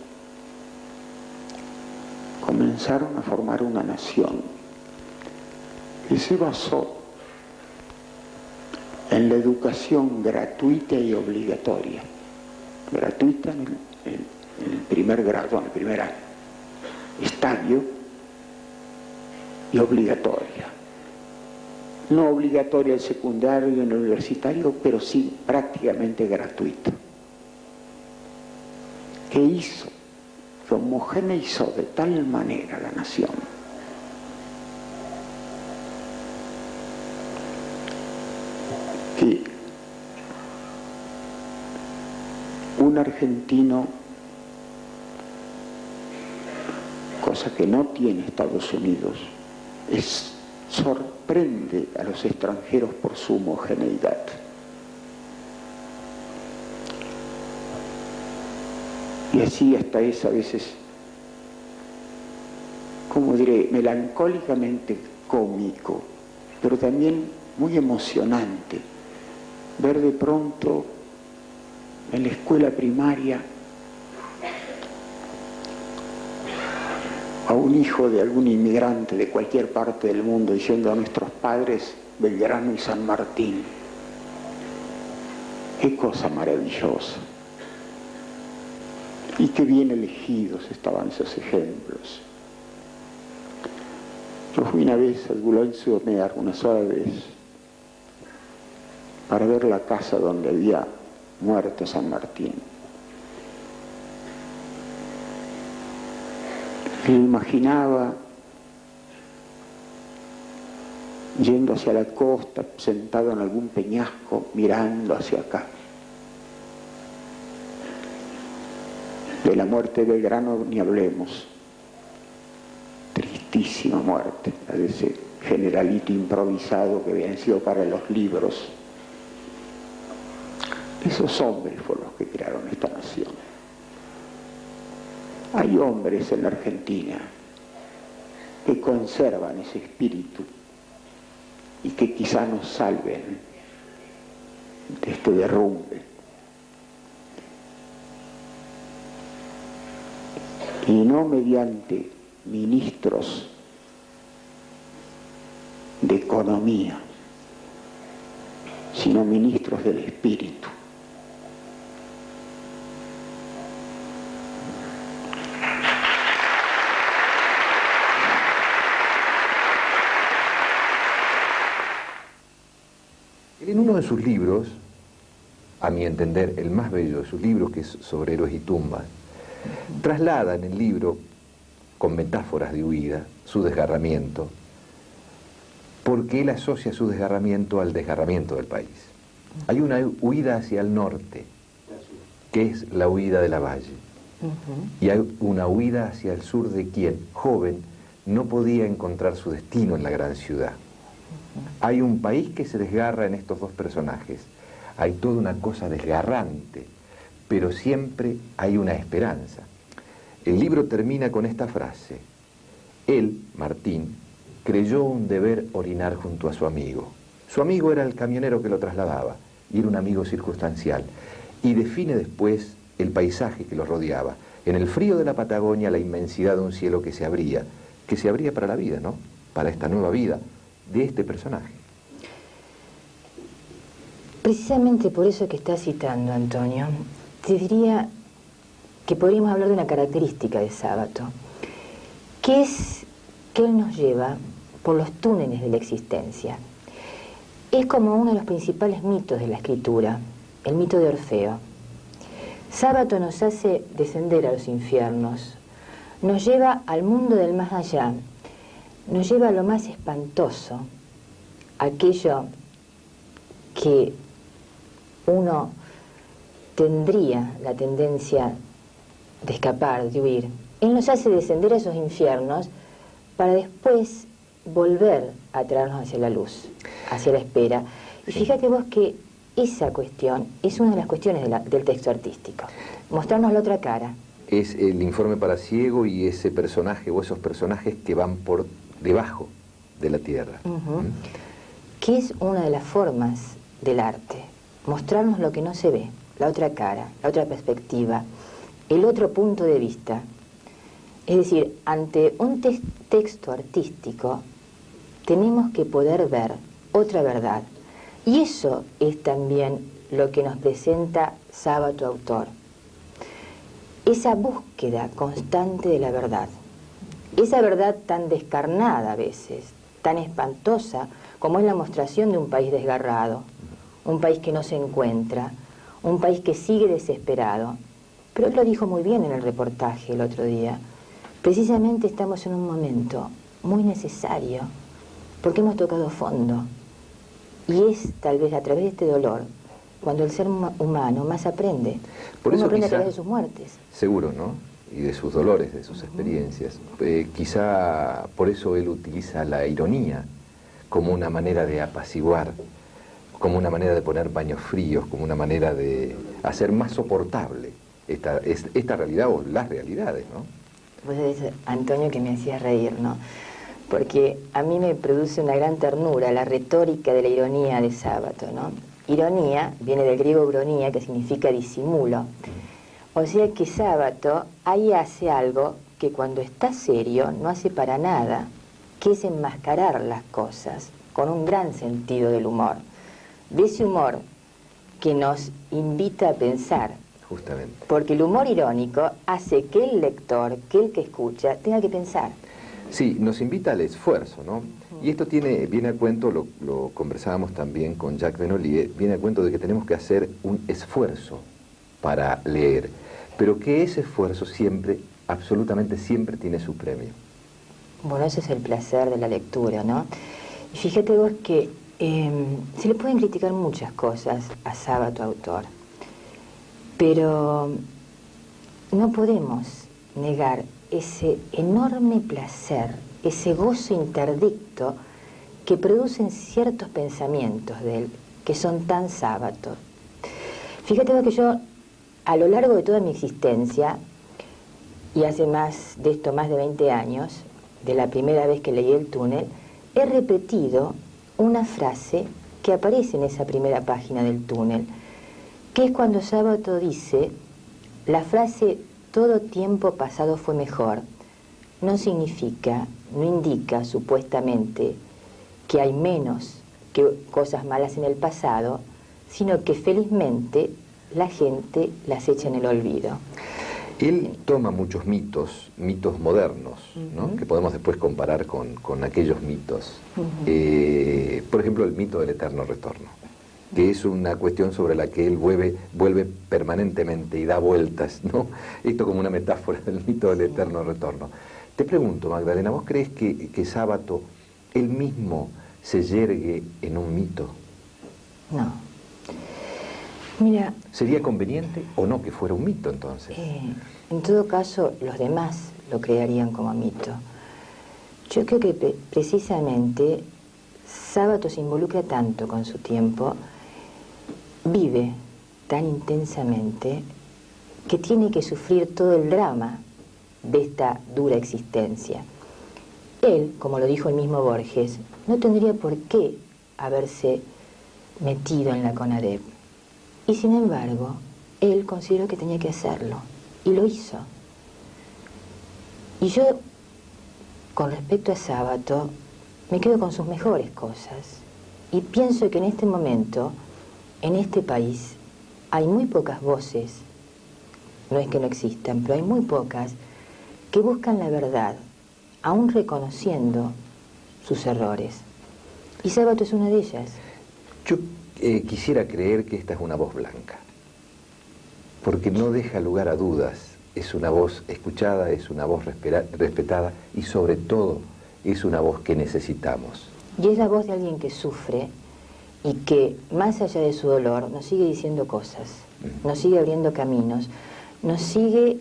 comenzaron a formar una nación que se basó en la educación gratuita y obligatoria. Gratuita en el primer grado, en el primer año, estadio, y obligatoria. No obligatoria el secundario y el universitario, pero sí prácticamente gratuita. ¿Qué hizo? Que homogeneizó de tal manera la nación que un argentino, cosa que no tiene Estados Unidos, sorprende a los extranjeros por su homogeneidad. Y así hasta es a veces, como diré, melancólicamente cómico, pero también muy emocionante, ver de pronto en la escuela primaria a un hijo de algún inmigrante de cualquier parte del mundo diciendo a nuestros padres Belgrano y San Martín. Qué cosa maravillosa. Y qué bien elegidos estaban esos ejemplos. Yo fui una vez a Boulogne-sur-Mer, una sola vez, para ver la casa donde había muerto San Martín. Me imaginaba yendo hacia la costa, sentado en algún peñasco, mirando hacia acá. De la muerte de Belgrano ni hablemos. Tristísima muerte, la de ese generalito improvisado que habían sido para los libros. Esos hombres fueron los que crearon esta nación. Hay hombres en la Argentina que conservan ese espíritu y que quizá nos salven de este derrumbe. Y no mediante ministros de economía, sino ministros del espíritu. En uno de sus libros, a mi entender el más bello de sus libros, que es sobre héroes y tumbas, traslada en el libro, con metáforas de huida, su desgarramiento, porque él asocia su desgarramiento al desgarramiento del país. Hay una huida hacia el norte, que es la huida de Lavalle, y hay una huida hacia el sur de quien, joven, no podía encontrar su destino en la gran ciudad. Hay un país que se desgarra en estos dos personajes. Hay toda una cosa desgarrante, pero siempre hay una esperanza. El libro termina con esta frase: él, Martín, creyó un deber orinar junto a su amigo. Su amigo era el camionero que lo trasladaba, y era un amigo circunstancial. Y define después el paisaje que lo rodeaba. En el frío de la Patagonia, la inmensidad de un cielo que se abría para la vida, ¿no? Para esta nueva vida de este personaje. Precisamente por eso que estás citando, Antonio, te diría que podríamos hablar de una característica de Sábato, que es que él nos lleva por los túneles de la existencia. es como uno de los principales mitos de la escritura, el mito de Orfeo. Sábato nos hace descender a los infiernos, nos lleva al mundo del más allá, nos lleva a lo más espantoso, aquello que uno tendría la tendencia de escapar, de huir. Él nos hace descender a esos infiernos para después volver a traernos hacia la luz, hacia la espera. Y fíjate vos que esa cuestión es una de las cuestiones del texto artístico, mostrarnos la otra cara. Es el informe para ciego y ese personaje o esos personajes que van por debajo de la tierra. Que es una de las formas del arte, mostrarnos lo que no se ve, la otra cara, la otra perspectiva, el otro punto de vista. Es decir, ante un texto artístico tenemos que poder ver otra verdad. Y eso es también lo que nos presenta Sábato Autor. Esa búsqueda constante de la verdad. Esa verdad tan descarnada a veces, tan espantosa como es la mostración de un país desgarrado, un país que no se encuentra, un país que sigue desesperado. Pero él lo dijo muy bien en el reportaje el otro día. Precisamente estamos en un momento muy necesario, porque hemos tocado fondo. Y es tal vez a través de este dolor cuando el ser humano más aprende. Por eso Uno aprende quizá, a través de sus muertes. Seguro, ¿no? Y de sus dolores, de sus experiencias. Quizá por eso él utiliza la ironía como una manera de apaciguar, como una manera de poner paños fríos, como una manera de hacer más soportable esta realidad o las realidades, ¿no? Vos decís, Antonio, que me hacías reír, ¿no? Porque a mí me produce una gran ternura la retórica de la ironía de Sábato, ¿no? Ironía viene del griego gronía, que significa disimulo. O sea que Sábato ahí hace algo que cuando está serio no hace para nada, que es enmascarar las cosas con un gran sentido del humor. De ese humor que nos invita a pensar. Justamente. Porque el humor irónico hace que el lector, que el que escucha, tenga que pensar. Sí, nos invita al esfuerzo, ¿no? Y esto viene a cuento, lo conversábamos también con Jacques Benolier, viene a cuento de que tenemos que hacer un esfuerzo para leer, pero que ese esfuerzo siempre, absolutamente siempre tiene su premio. Bueno, ese es el placer de la lectura, ¿no? Y fíjate vos que se le pueden criticar muchas cosas a Sábato Autor, pero no podemos negar ese enorme placer, ese gozo interdicto que producen ciertos pensamientos de él, que son tan sábatos. Fíjate vos que yo, a lo largo de toda mi existencia, y hace más de 20 años, de la primera vez que leí El túnel, he repetido una frase que aparece en esa primera página del túnel, que es cuando Sábato dice, la frase todo tiempo pasado fue mejor, no significa, no indica supuestamente que hay menos que cosas malas en el pasado, sino que felizmente la gente las echa en el olvido. Él toma muchos mitos modernos, ¿no? Que podemos después comparar con aquellos mitos. Por ejemplo, el mito del eterno retorno, que es una cuestión sobre la que él vuelve permanentemente y da vueltas, ¿no? Esto como una metáfora del mito del eterno retorno. Te pregunto, Magdalena, ¿vos crees que Sábato él mismo se yergue en un mito? No. Mira... ¿Sería conveniente o no que fuera un mito entonces? En todo caso, los demás lo crearían como mito. Yo creo que precisamente Sábato se involucra tanto con su tiempo, vive tan intensamente, que tiene que sufrir todo el drama de esta dura existencia. Él, como lo dijo el mismo Borges, no tendría por qué haberse metido en la CONADEP. Y sin embargo, él consideró que tenía que hacerlo, y lo hizo. Y yo, con respecto a Sábato, me quedo con sus mejores cosas. Y pienso que en este momento, en este país, hay muy pocas voces, no es que no existan, pero hay muy pocas, que buscan la verdad, aún reconociendo sus errores. Y Sábato es una de ellas. Yo quisiera creer que esta es una voz blanca, porque no deja lugar a dudas. Es una voz escuchada, es una voz respetada y sobre todo es una voz que necesitamos. Y es la voz de alguien que sufre y que, más allá de su dolor, nos sigue diciendo cosas, nos sigue abriendo caminos, nos sigue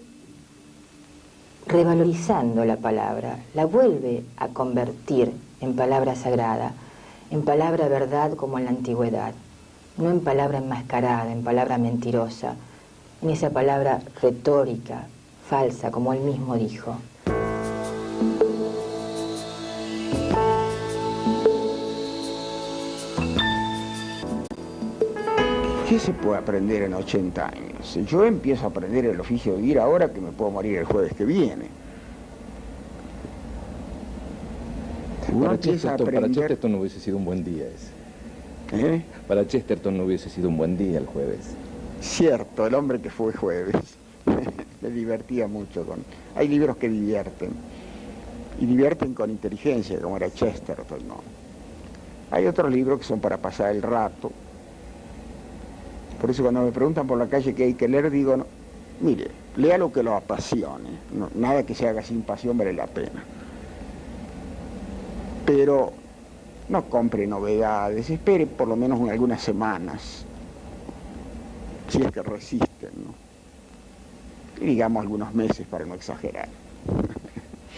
revalorizando la palabra, la vuelve a convertir en palabra sagrada, en palabra verdad como en la antigüedad, no en palabra enmascarada, en palabra mentirosa, en esa palabra retórica, falsa, como él mismo dijo. ¿Qué se puede aprender en 80 años? Yo empiezo a aprender el oficio de vivir ahora que me puedo morir el jueves que viene. Para Chesterton no hubiese sido un buen día ese. Para Chesterton no hubiese sido un buen día el jueves. Cierto, el hombre que fue jueves. Me divertía mucho con... Hay libros que divierten. Y divierten con inteligencia, como era Chesterton, ¿no? Hay otros libros que son para pasar el rato. Por eso cuando me preguntan por la calle qué hay que leer, digo, no, mire, lea lo que lo apasione. No, nada que se haga sin pasión vale la pena. Pero no compre novedades, espere por lo menos algunas semanas, si es que resisten, ¿no? Y digamos algunos meses para no exagerar.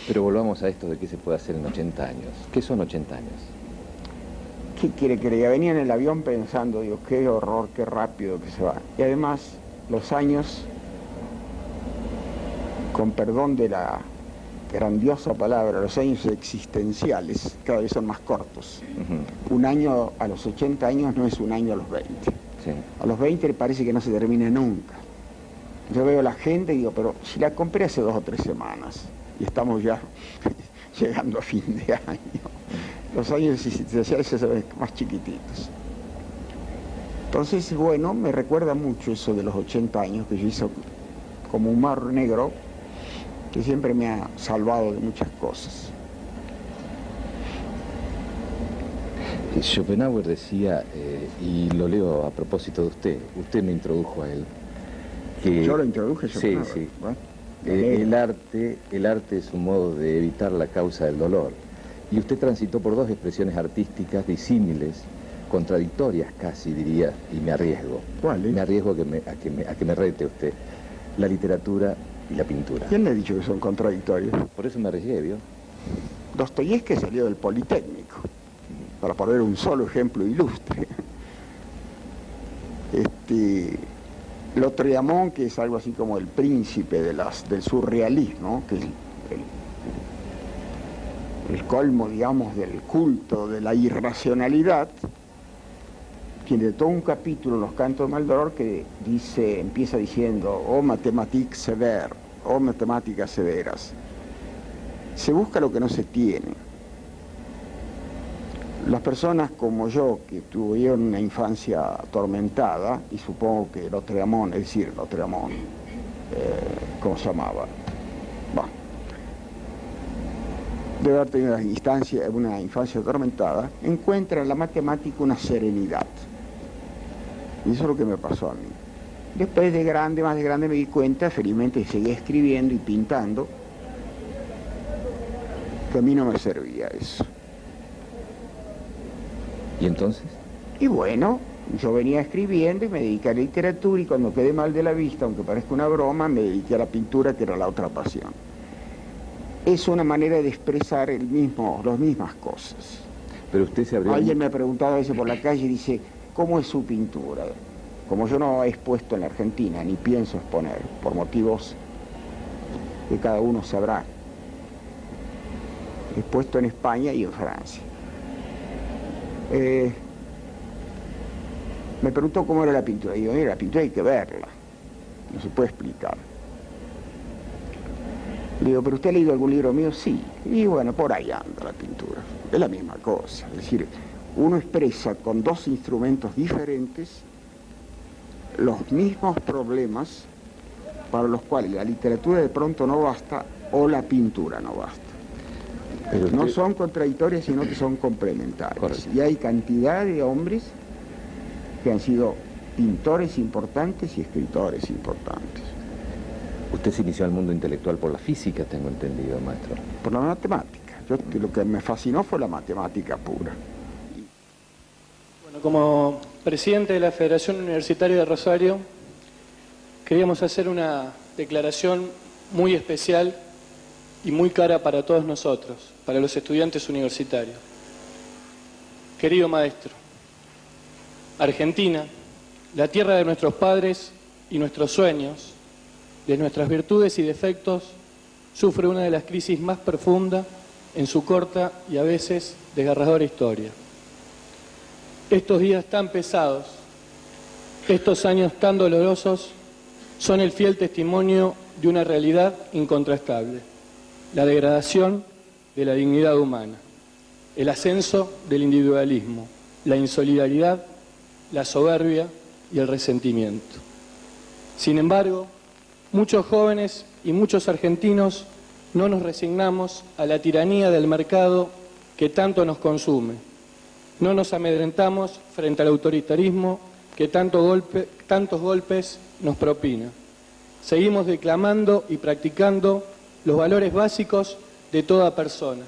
Pero volvamos a esto de qué se puede hacer en 80 años. ¿Qué son 80 años? ¿Qué quiere que le diga? Venía en el avión pensando, digo, qué horror, qué rápido que se va. Y además, los años, con perdón de la grandiosa palabra, los años existenciales cada vez son más cortos. Un año a los 80 años no es un año a los 20. Sí. A los 20 le parece que no se termina nunca. Yo veo a la gente y digo, pero si la compré hace 2 o 3 semanas y estamos ya llegando a fin de año. Los años existenciales se ven más chiquititos. Entonces, bueno, me recuerda mucho eso de los 80 años que yo hice como un mar negro que siempre me ha salvado de muchas cosas. Schopenhauer decía, y lo leo a propósito de usted me introdujo a él. Que, yo lo introduje, Schopenhauer. Sí, sí. Bueno, el arte es un modo de evitar la causa del dolor. Y usted transitó por 2 expresiones artísticas disímiles, contradictorias casi, diría, y me arriesgo. ¿Cuáles? Me arriesgo a que me rete usted. La literatura y la pintura. ¿Quién le ha dicho que son contradictorios? Por eso me arriesgué, ¿vio? Dostoyevski salió del Politécnico, para poner un solo ejemplo ilustre. Lautréamont, que es algo así como el príncipe del surrealismo, que es el colmo, digamos, del culto de la irracionalidad, tiene todo un capítulo en los Cantos de Maldoror que empieza diciendo, oh mathématiques sévères, oh matemáticas severas. Se busca lo que no se tiene. Las personas como yo, que tuvieron una infancia atormentada, y supongo que Lautréamont, es decir, Lautréamont, ¿cómo se llamaba? Bueno, debe haber tenido una infancia atormentada, encuentra en la matemática una serenidad. Y eso es lo que me pasó a mí. Después de grande, más de grande, me di cuenta, felizmente seguí escribiendo y pintando, que a mí no me servía eso. ¿Y entonces? Y bueno, yo venía escribiendo y me dediqué a la literatura, y cuando quedé mal de la vista, aunque parezca una broma, me dediqué a la pintura, que era la otra pasión. Es una manera de expresar las mismas cosas. Pero usted se habría... Alguien me ha preguntado a veces por la calle y dice, ¿cómo es su pintura? Como yo no he expuesto en la Argentina, ni pienso exponer, por motivos que cada uno sabrá, he expuesto en España y en Francia. Me preguntó cómo era la pintura. Y digo, mira, la pintura hay que verla, no se puede explicar. Le digo, ¿pero usted ha leído algún libro mío? Sí. Y bueno, por ahí anda la pintura. Es la misma cosa. Es decir, uno expresa con 2 instrumentos diferentes los mismos problemas para los cuales la literatura de pronto no basta o la pintura no basta. Pero no son contradictorias, sino que son complementarias. Correcto. Y hay cantidad de hombres que han sido pintores importantes y escritores importantes. Usted se inició al mundo intelectual por la física, tengo entendido, maestro. Por la matemática. Lo que me fascinó fue la matemática pura. Bueno, como presidente de la Federación Universitaria de Rosario, queríamos hacer una declaración muy especial y muy cara para todos nosotros, para los estudiantes universitarios. Querido maestro, Argentina, la tierra de nuestros padres y nuestros sueños, de nuestras virtudes y defectos, sufre una de las crisis más profundas en su corta y a veces desgarradora historia. Estos días tan pesados, estos años tan dolorosos, son el fiel testimonio de una realidad incontrastable: la degradación de la dignidad humana, el ascenso del individualismo, la insolidaridad, la soberbia y el resentimiento. Sin embargo, muchos jóvenes y muchos argentinos no nos resignamos a la tiranía del mercado que tanto nos consume. No nos amedrentamos frente al autoritarismo que tantos golpes nos propina. Seguimos declamando y practicando los valores básicos de toda persona,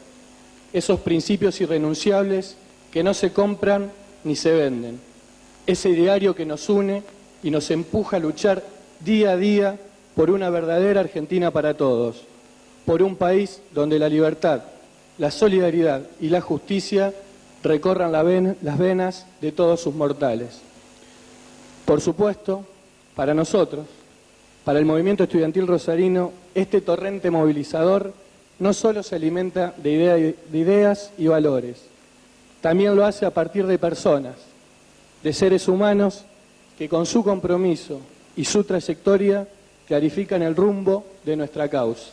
esos principios irrenunciables que no se compran ni se venden, ese ideario que nos une y nos empuja a luchar día a día por una verdadera Argentina para todos, por un país donde la libertad, la solidaridad y la justicia recorran las venas de todos sus mortales. Por supuesto, para nosotros, para el movimiento estudiantil rosarino, este torrente movilizador no solo se alimenta de ideas y valores, también lo hace a partir de personas, de seres humanos que con su compromiso y su trayectoria clarifican el rumbo de nuestra causa.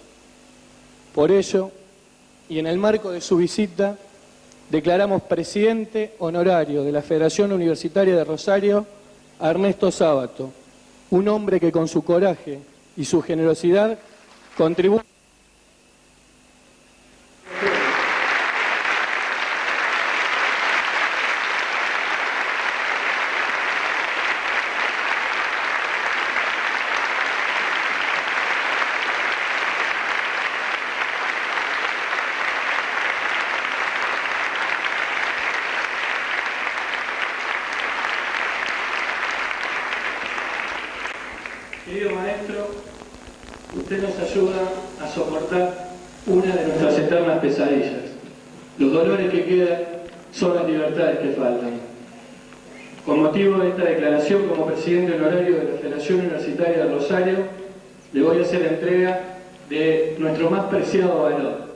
Por ello, y en el marco de su visita, declaramos presidente honorario de la Federación Universitaria de Rosario a Ernesto Sábato, un hombre que con su coraje y su generosidad contribuye Querido maestro, usted nos ayuda a soportar una de nuestras eternas pesadillas. Los dolores que quedan son las libertades que faltan. Con motivo de esta declaración, como presidente honorario de la Federación Universitaria de Rosario, le voy a hacer entrega de nuestro más preciado valor,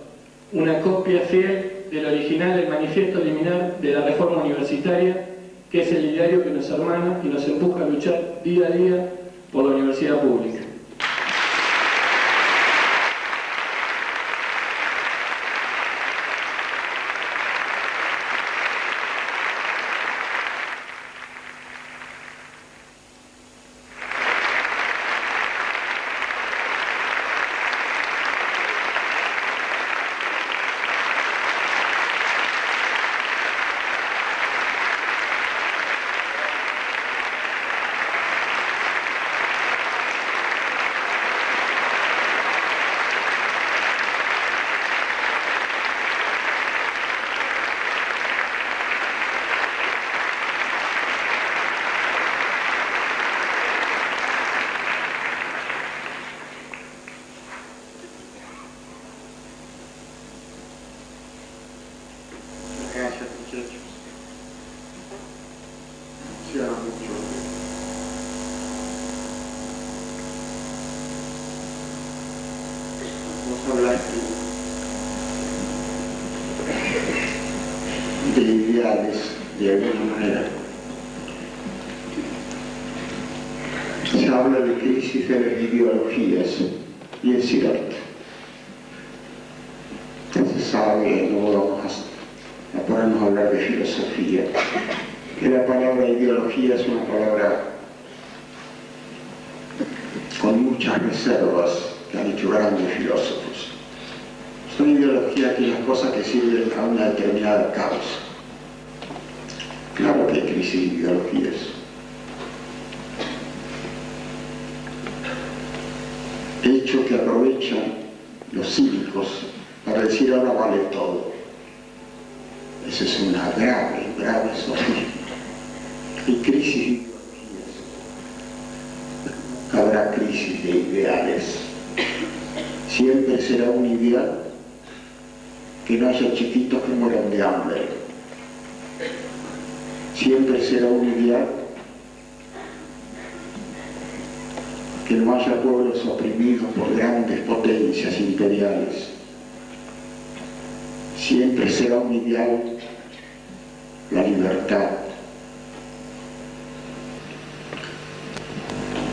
una copia fiel del original del Manifiesto Liminar de la Reforma Universitaria, que es el ideario que nos hermana y nos empuja a luchar día a día por la universidad pública. Vos hablaste de ideales de alguna manera. Se habla de crisis de las ideologías y es cierto. Ya se sabe, no vamos a ponernos a hablar de filosofía, que la palabra ideología es una palabra con muchas reservas que han hecho grandes filósofos. Son ideologías aquellas cosas que sirven a una determinada causa. Claro que hay crisis de ideologías, aprovechan los cívicos para decir ahora vale todo. Eso es una grave sofisma. Hay crisis de ideologías, habrá crisis de ideales. Siempre será un ideal que no haya chiquitos que mueran de hambre. Siempre será un ideal que no haya pueblos oprimidos por grandes potencias imperiales. Siempre será un ideal la libertad.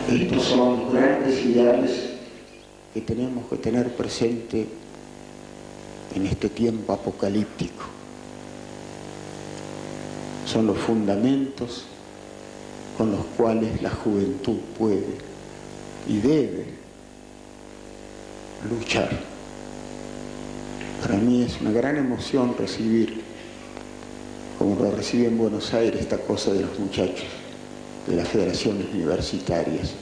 Estos son los grandes ideales que tenemos que tener presente en este tiempo apocalíptico. Son los fundamentos con los cuales la juventud puede y debe luchar. Para mí es una gran emoción recibir, como lo recibí en Buenos Aires, esta cosa de los muchachos de las federaciones universitarias.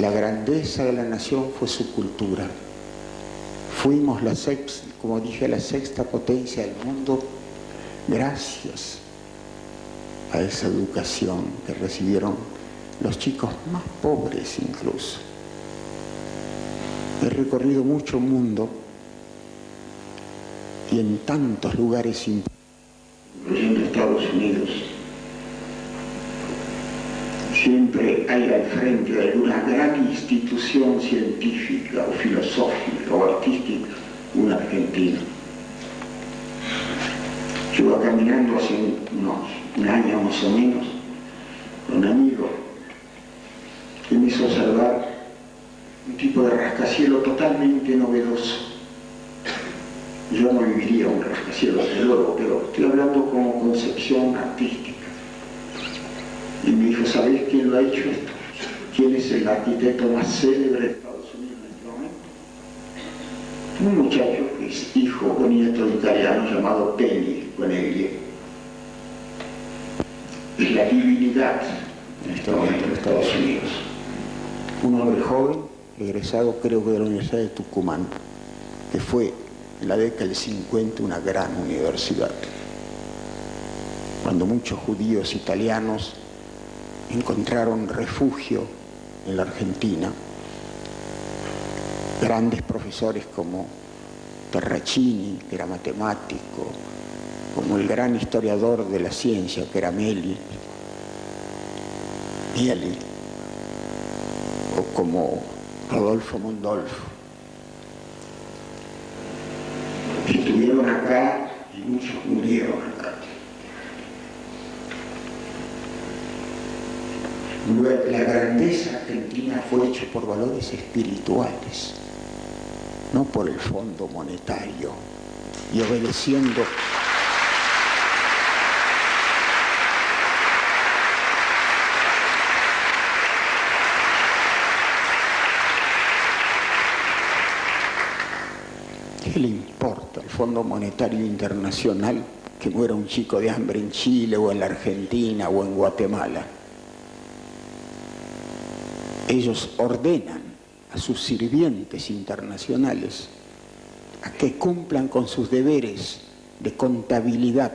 La grandeza de la nación fue su cultura. Fuimos la sexta, como dije, la sexta potencia del mundo gracias a esa educación que recibieron los chicos más pobres incluso. He recorrido mucho mundo y en tantos lugares, incluyendo Estados Unidos, siempre hay al frente de alguna gran institución científica o filosófica o artística un argentino. Yo iba caminando hace un año más o menos con un amigo que me hizo observar un tipo de rascacielos totalmente novedoso. Yo no viviría un rascacielos de luego, pero estoy hablando como concepción artística. Y me dijo, ¿sabés quién lo ha hecho esto? ¿Quién es el arquitecto más célebre de Estados Unidos en este momento? Un muchacho que es hijo o nieto de un italiano llamado Penny Conegli. Es la divinidad en este momento en Estados Unidos. Un hombre joven, egresado creo que de la Universidad de Tucumán, que fue en la década del 50 una gran universidad. Cuando muchos judíos italianos encontraron refugio en la Argentina, grandes profesores como Terracini, que era matemático, como el gran historiador de la ciencia, que era Mieli, o como Rodolfo Mondolfo, estuvieron acá y muchos murieron acá. La grandeza argentina fue hecha por valores espirituales, no por el fondo monetario, y obedeciendo ¿qué le importa al Fondo Monetario Internacional que muera un chico de hambre en Chile o en la Argentina o en Guatemala? Ellos ordenan a sus sirvientes internacionales a que cumplan con sus deberes de contabilidad.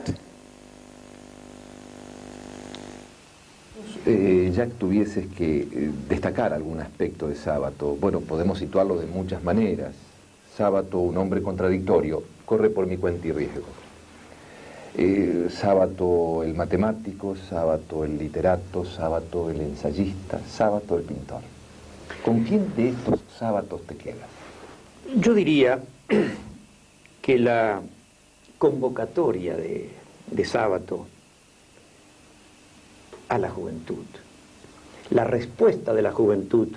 Ya que tuvieses que destacar algún aspecto de Sábato, bueno, podemos situarlo de muchas maneras. Sábato, un hombre contradictorio, corre por mi cuenta y riesgo. Sábato el matemático, Sábato el literato, Sábato el ensayista, Sábato el pintor. ¿Con quién de estos Sábatos te quedas? Yo diría que la convocatoria de Sábato a la juventud, la respuesta de la juventud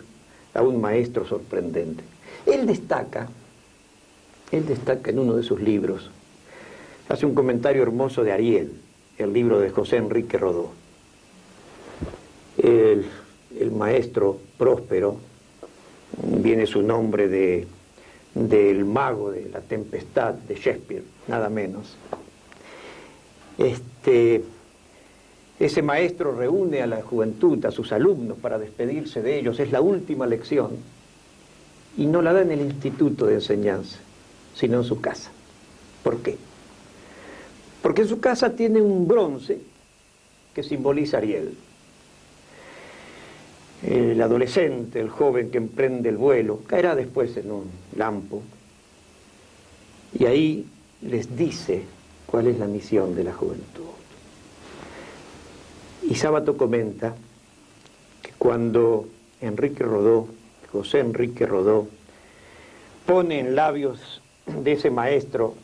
a un maestro sorprendente. Él destaca en uno de sus libros, hace un comentario hermoso de Ariel, el libro de José Enrique Rodó. El maestro Próspero, viene su nombre del mago de la tempestad de Shakespeare, nada menos. Ese maestro reúne a la juventud, a sus alumnos, para despedirse de ellos. Es la última lección. Y no la da en el instituto de enseñanza, sino en su casa. ¿Por qué? Porque en su casa tiene un bronce que simboliza a Ariel. El adolescente, el joven que emprende el vuelo, caerá después en un lampo. Y ahí les dice cuál es la misión de la juventud. Y Sábato comenta que cuando José Enrique Rodó, pone en labios de ese maestro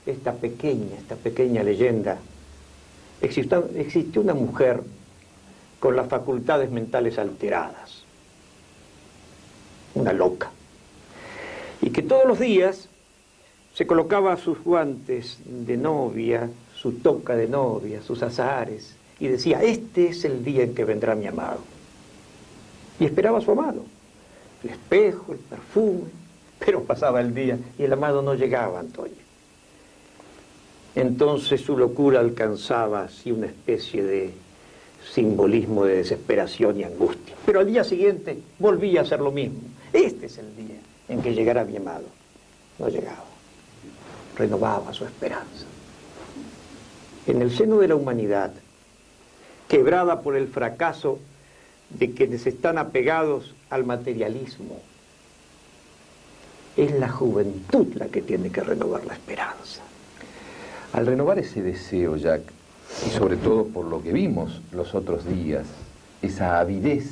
esta pequeña leyenda, existió una mujer con las facultades mentales alteradas, una loca, y que todos los días se colocaba sus guantes de novia, su toca de novia, sus azahares, y decía, este es el día en que vendrá mi amado. Y esperaba a su amado, el espejo, el perfume, pero pasaba el día y el amado no llegaba, Antonio. Entonces su locura alcanzaba así una especie de simbolismo de desesperación y angustia. Pero al día siguiente volvía a hacer lo mismo. Este es el día en que llegará mi amado. No llegaba. Renovaba su esperanza. En el seno de la humanidad, quebrada por el fracaso de quienes están apegados al materialismo, es la juventud la que tiene que renovar la esperanza. Al renovar ese deseo, Jack, y sobre todo por lo que vimos los otros días, esa avidez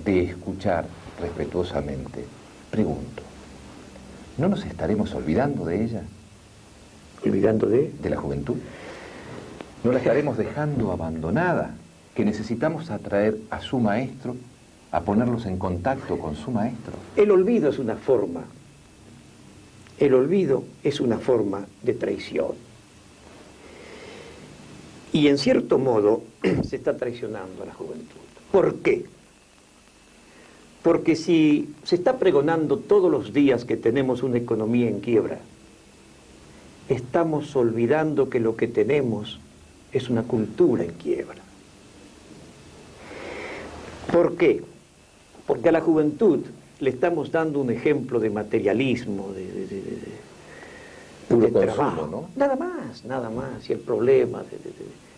de escuchar respetuosamente, pregunto, ¿no nos estaremos olvidando de ella? ¿Olvidando de? ¿De la juventud? ¿No la estaremos dejando abandonada? Que necesitamos atraer a su maestro, a ponerlos en contacto con su maestro. El olvido es una forma. El olvido es una forma de traición. Y en cierto modo se está traicionando a la juventud. ¿Por qué? Porque si se está pregonando todos los días que tenemos una economía en quiebra, estamos olvidando que lo que tenemos es una cultura en quiebra. ¿Por qué? Porque a la juventud le estamos dando un ejemplo de materialismo, puro de consumo, trabajo. ¿no? Nada más. Y el problema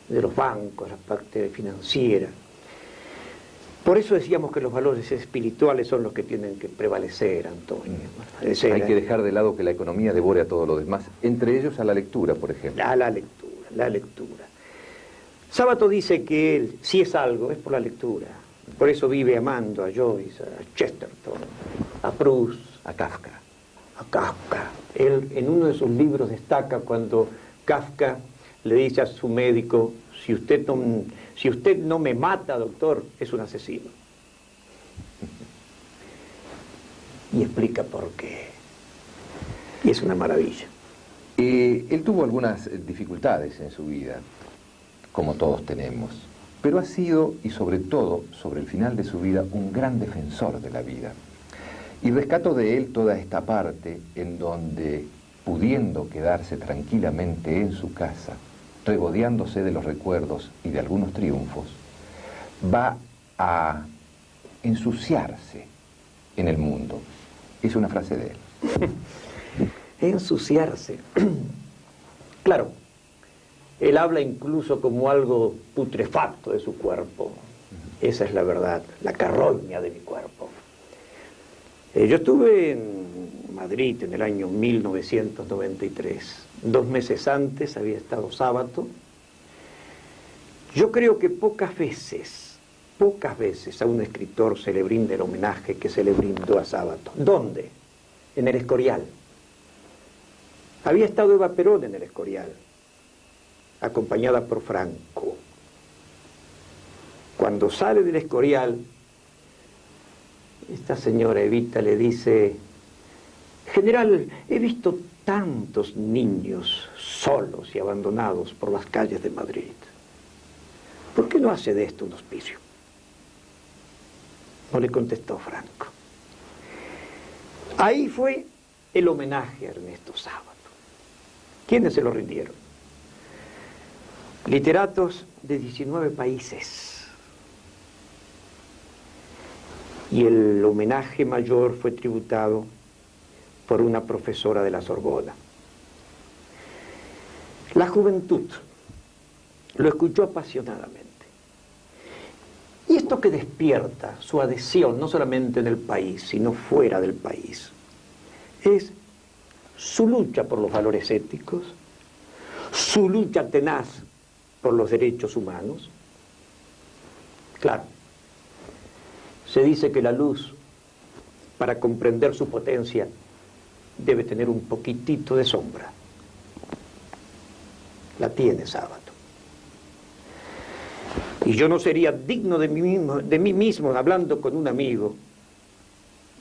de los bancos, la parte financiera. Por eso decíamos que los valores espirituales son los que tienen que prevalecer, Antonio. Hay que dejar de lado que la economía devore a todo lo demás, entre ellos a la lectura, por ejemplo. A la lectura. Sábato dice que él, si es algo, es por la lectura. Por eso vive amando a Joyce, a Chesterton, a Proust, A Kafka. a Kafka. Él en uno de sus libros destaca cuando Kafka le dice a su médico, si usted no me mata, doctor, es un asesino. Y explica por qué. Y es una maravilla. Él tuvo algunas dificultades en su vida, como todos tenemos, pero ha sido, y sobre todo, sobre el final de su vida, un gran defensor de la vida. Y rescato de él toda esta parte en donde, pudiendo quedarse tranquilamente en su casa, regodeándose de los recuerdos y de algunos triunfos, va a ensuciarse en el mundo. Es una frase de él. Ensuciarse. Claro, él habla incluso como algo putrefacto de su cuerpo. Esa es la verdad, la carroña de mi cuerpo. Yo estuve en Madrid en el año 1993. 2 meses antes había estado Sábato. Yo creo que pocas veces a un escritor se le brinda el homenaje que se le brindó a Sábato. ¿Dónde? En el Escorial. Había estado Eva Perón en el Escorial, acompañada por Franco. Cuando sale del Escorial, esta señora Evita le dice, general, he visto tantos niños solos y abandonados por las calles de Madrid. ¿Por qué no hace de esto un hospicio? No le contestó Franco. Ahí fue el homenaje a Ernesto Sábato. ¿Quiénes se lo rindieron? literatos de 19 países. Y el homenaje mayor fue tributado por una profesora de la Sorbona. La juventud lo escuchó apasionadamente. Y esto que despierta su adhesión, no solamente en el país, sino fuera del país, es su lucha por los valores éticos, su lucha tenaz por los derechos humanos. Claro, se dice que la luz, para comprender su potencia, debe tener un poquitito de sombra. La tiene Sábato. Y yo no sería digno de mí mismo hablando con un amigo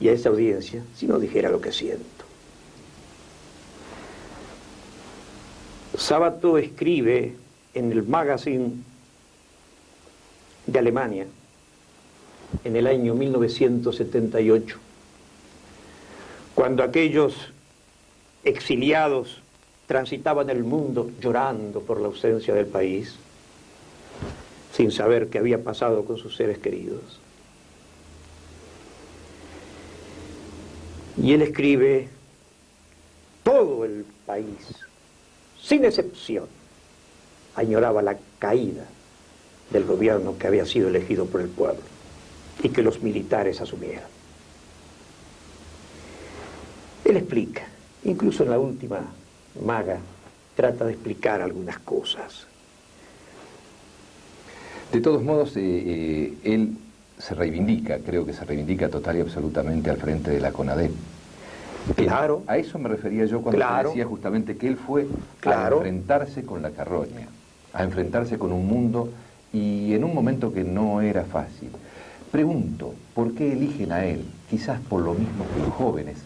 y a esa audiencia si no dijera lo que siento. Sábato escribe en el Magazine de Alemania en el año 1978, cuando aquellos exiliados transitaban el mundo llorando por la ausencia del país, sin saber qué había pasado con sus seres queridos. Y él escribe: todo el país, sin excepción, añoraba la caída del gobierno que había sido elegido por el pueblo y que los militares asumieron. Él explica, incluso en la última maga, trata de explicar algunas cosas. De todos modos, él se reivindica, creo que se reivindica total y absolutamente al frente de la CONADEP. Claro. A eso me refería yo cuando te decía justamente que él fue a enfrentarse con la carroña, a enfrentarse con un mundo y en un momento que no era fácil. Pregunto, ¿por qué eligen a él? Quizás por lo mismo que los jóvenes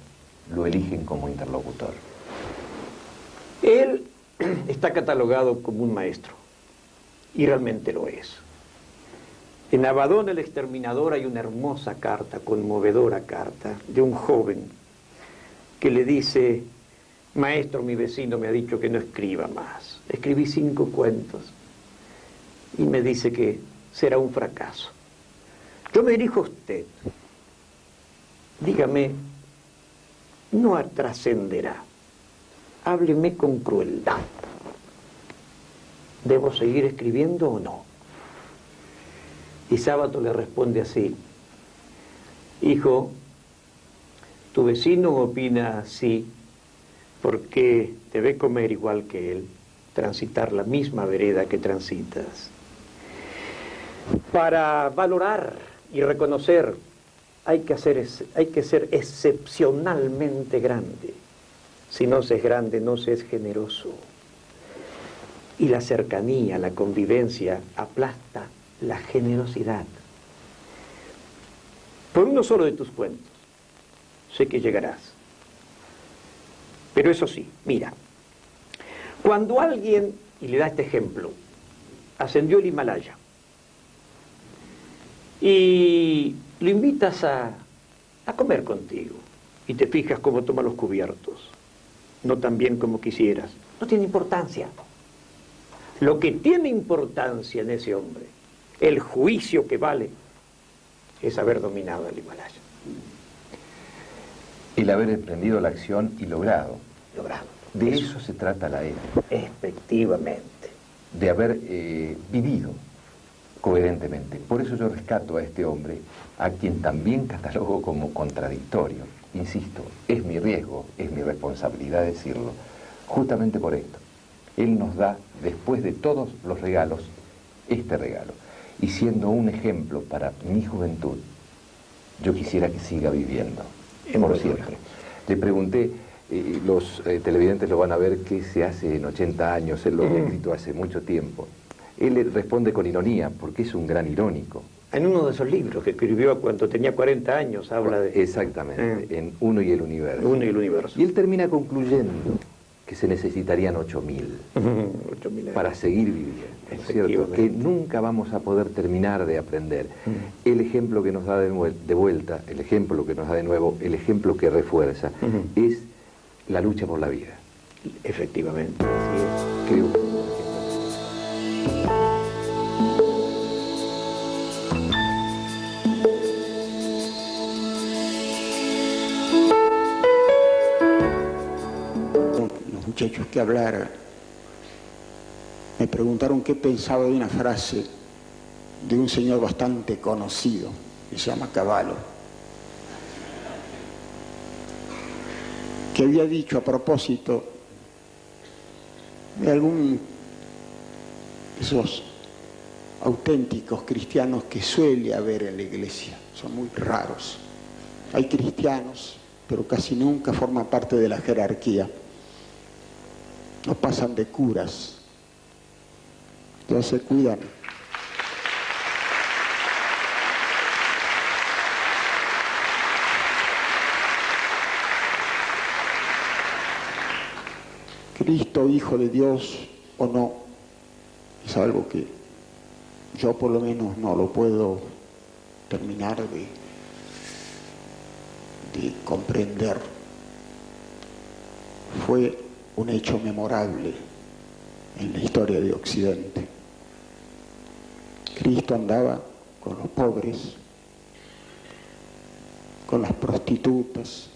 lo eligen como interlocutor. Él está catalogado como un maestro, y realmente lo es. En Abadón el Exterminador hay una hermosa carta, conmovedora carta, de un joven que le dice: maestro, mi vecino me ha dicho que no escriba más. Escribí 5 cuentos y me dice que será un fracaso. Yo me dirijo a usted. Dígame, no trascenderá. Hábleme con crueldad. ¿Debo seguir escribiendo o no? Y Sábato le responde así: hijo, tu vecino opina así porque debe comer igual que él, transitar la misma vereda que transitas. Para valorar y reconocer hay que ser excepcionalmente grande. Si no se es grande, no se es generoso. Y la cercanía, la convivencia aplasta la generosidad. Por uno solo de tus cuentos sé que llegarás. Pero eso sí, mira, cuando alguien, y le da este ejemplo, ascendió el Himalaya y lo invitas a comer contigo y te fijas cómo toma los cubiertos, no tan bien como quisieras, no tiene importancia. Lo que tiene importancia en ese hombre, el juicio que vale, es haber dominado el Himalaya. El haber emprendido la acción y logrado. De Eso eso se trata la era. Efectivamente. De haber vivido coherentemente. Por eso yo rescato a este hombre, a quien también catalogo como contradictorio. Insisto, es mi riesgo, es mi responsabilidad decirlo, justamente por esto. Él nos da, después de todos los regalos, este regalo. Y siendo un ejemplo para mi juventud, yo quisiera que siga viviendo, por siempre. Le pregunté, los televidentes lo van a ver, qué se hace en 80 años, él lo había escrito hace mucho tiempo. Él le responde con ironía, porque es un gran irónico. En uno de esos libros que escribió cuando tenía 40 años, habla de... Exactamente, en Uno y el Universo. Uno y el Universo. Y él termina concluyendo que se necesitarían 8.000 para seguir viviendo, ¿no es cierto? Que nunca vamos a poder terminar de aprender. El ejemplo que nos da de vuelta, el ejemplo que nos da de nuevo, el ejemplo que refuerza, es la lucha por la vida. Efectivamente, así es. Creo. Los muchachos que hablaron me preguntaron qué pensaba de una frase de un señor bastante conocido, que se llama Cavallo, que había dicho a propósito de algún de esos auténticos cristianos que suele haber en la iglesia, son muy raros. Hay cristianos, pero casi nunca forman parte de la jerarquía, no pasan de curas, no se cuidan. Cristo, Hijo de Dios o no, es algo que yo por lo menos no lo puedo terminar de comprender. Fue un hecho memorable en la historia de Occidente. Cristo andaba con los pobres, con las prostitutas,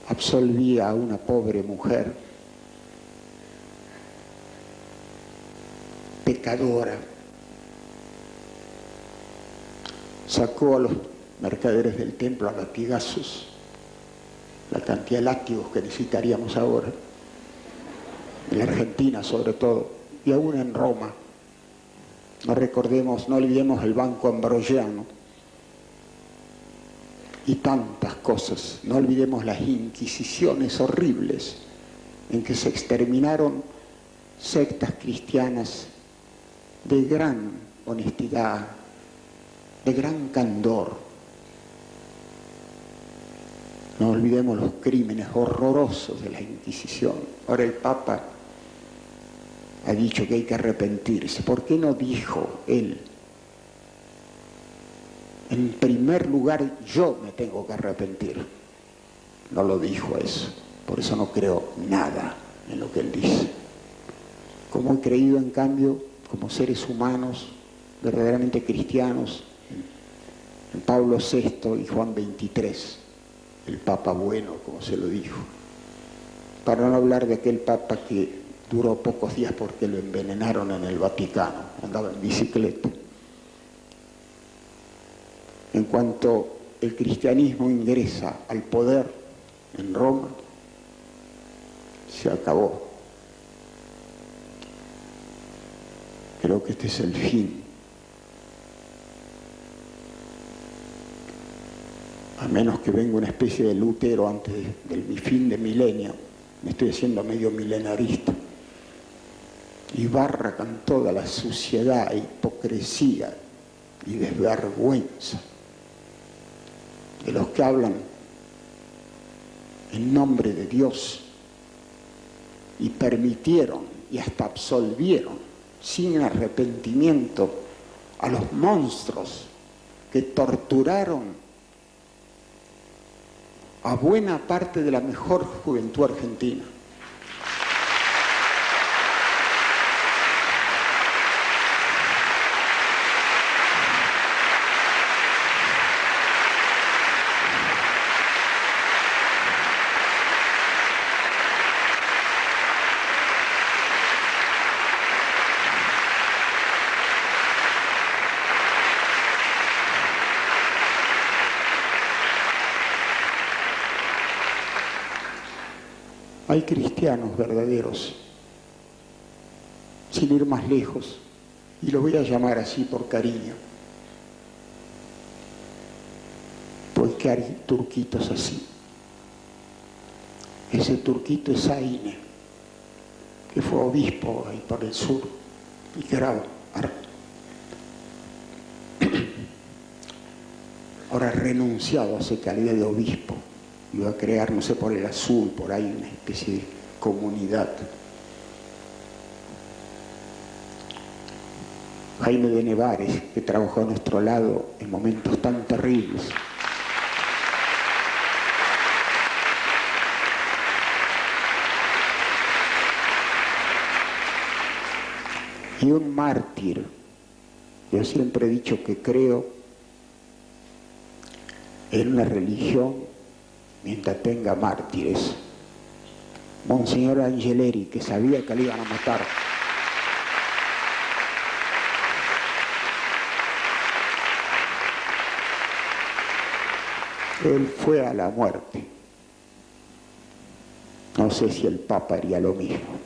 absolvía a una pobre mujer pecadora, sacó a los mercaderes del templo a latigazos, la cantidad de látigos que necesitaríamos ahora, en la Argentina sobre todo, y aún en Roma. No olvidemos el Banco Ambrosiano y tantas cosas. No olvidemos las inquisiciones horribles en que se exterminaron sectas cristianas de gran honestidad, de gran candor. No olvidemos los crímenes horrorosos de la Inquisición. Ahora el Papa ha dicho que hay que arrepentirse. ¿Por qué no dijo él? En primer lugar, yo me tengo que arrepentir. No lo dijo eso. Por eso no creo nada en lo que él dice. Como he creído, en cambio, como seres humanos, verdaderamente cristianos, en Pablo VI y Juan XXIII, el Papa bueno, como se lo dijo. Para no hablar de aquel Papa que duró pocos días porque lo envenenaron en el Vaticano, andaba en bicicleta. En cuanto el cristianismo ingresa al poder en Roma, se acabó. Creo que este es el fin. A menos que venga una especie de Lutero antes del fin de milenio, me estoy haciendo medio milenarista, y barra con toda la suciedad, hipocresía y desvergüenza de los que hablan en nombre de Dios y permitieron y hasta absolvieron sin arrepentimiento a los monstruos que torturaron a buena parte de la mejor juventud argentina. Hay cristianos verdaderos, sin ir más lejos, y lo voy a llamar así por cariño, porque hay turquitos así. Ese turquito es Zaine, que fue obispo ahí por el sur, y que era ahora renunciado a su calidad de obispo. Iba a crear, no sé, por el azul, por ahí una especie de comunidad. Jaime de Nevares, que trabajó a nuestro lado en momentos tan terribles. y un mártir. Yo siempre he dicho que creo en una religión mientras tenga mártires. Monseñor Angeleri, que sabía que le iban a matar, él fue a la muerte. No sé si el Papa haría lo mismo.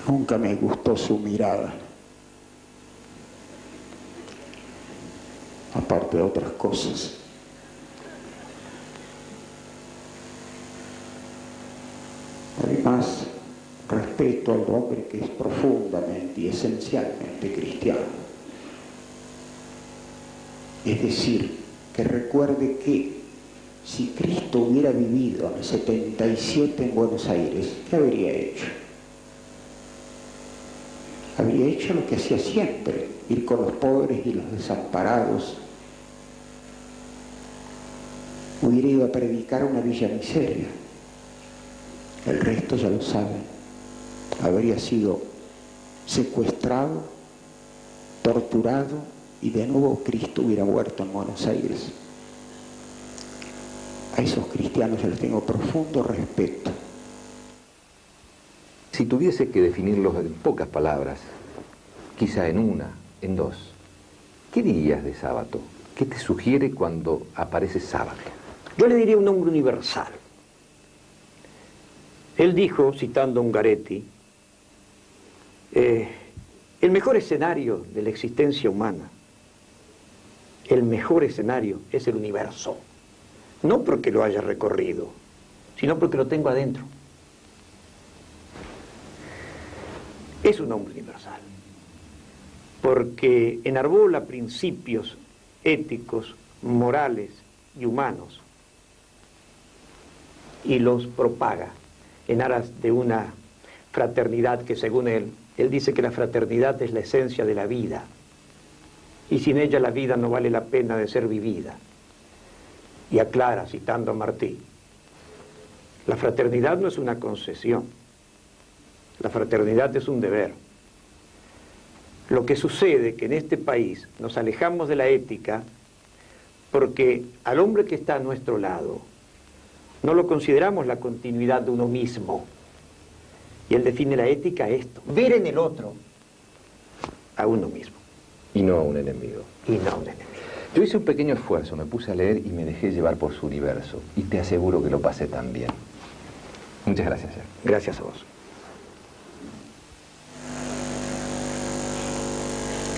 Nunca me gustó su mirada, aparte de otras cosas. Además, respeto al hombre que es profundamente y esencialmente cristiano. Es decir, que recuerde que si Cristo hubiera vivido en el 77 en Buenos Aires, ¿qué habría hecho? Habría hecho lo que hacía siempre, ir con los pobres y los desamparados. Hubiera ido a predicar a una villa miseria. El resto ya lo saben. Habría sido secuestrado, torturado y de nuevo Cristo hubiera muerto en Buenos Aires. A esos cristianos yo les tengo profundo respeto. Si tuviese que definirlos en pocas palabras, quizá en una, en dos, ¿qué dirías de Sábato? ¿Qué te sugiere cuando aparece Sábato? Yo le diría un hombre universal. Él dijo, citando a Ungaretti, el mejor escenario de la existencia humana, el mejor escenario es el universo. No porque lo haya recorrido, sino porque lo tengo adentro. Es un hombre universal, porque enarbola principios éticos, morales y humanos y los propaga en aras de una fraternidad que, según él dice que la fraternidad es la esencia de la vida y sin ella la vida no vale la pena de ser vivida. Y aclara, citando a Martí, la fraternidad no es una concesión, la fraternidad es un deber. Lo que sucede es que en este país nos alejamos de la ética porque al hombre que está a nuestro lado no lo consideramos la continuidad de uno mismo. Y él define la ética esto, ver en el otro a uno mismo. Y no a un enemigo. Y no a un enemigo. Yo hice un pequeño esfuerzo, me puse a leer y me dejé llevar por su universo. Y te aseguro que lo pasé tan bien. Muchas gracias, Jack. Gracias a vos.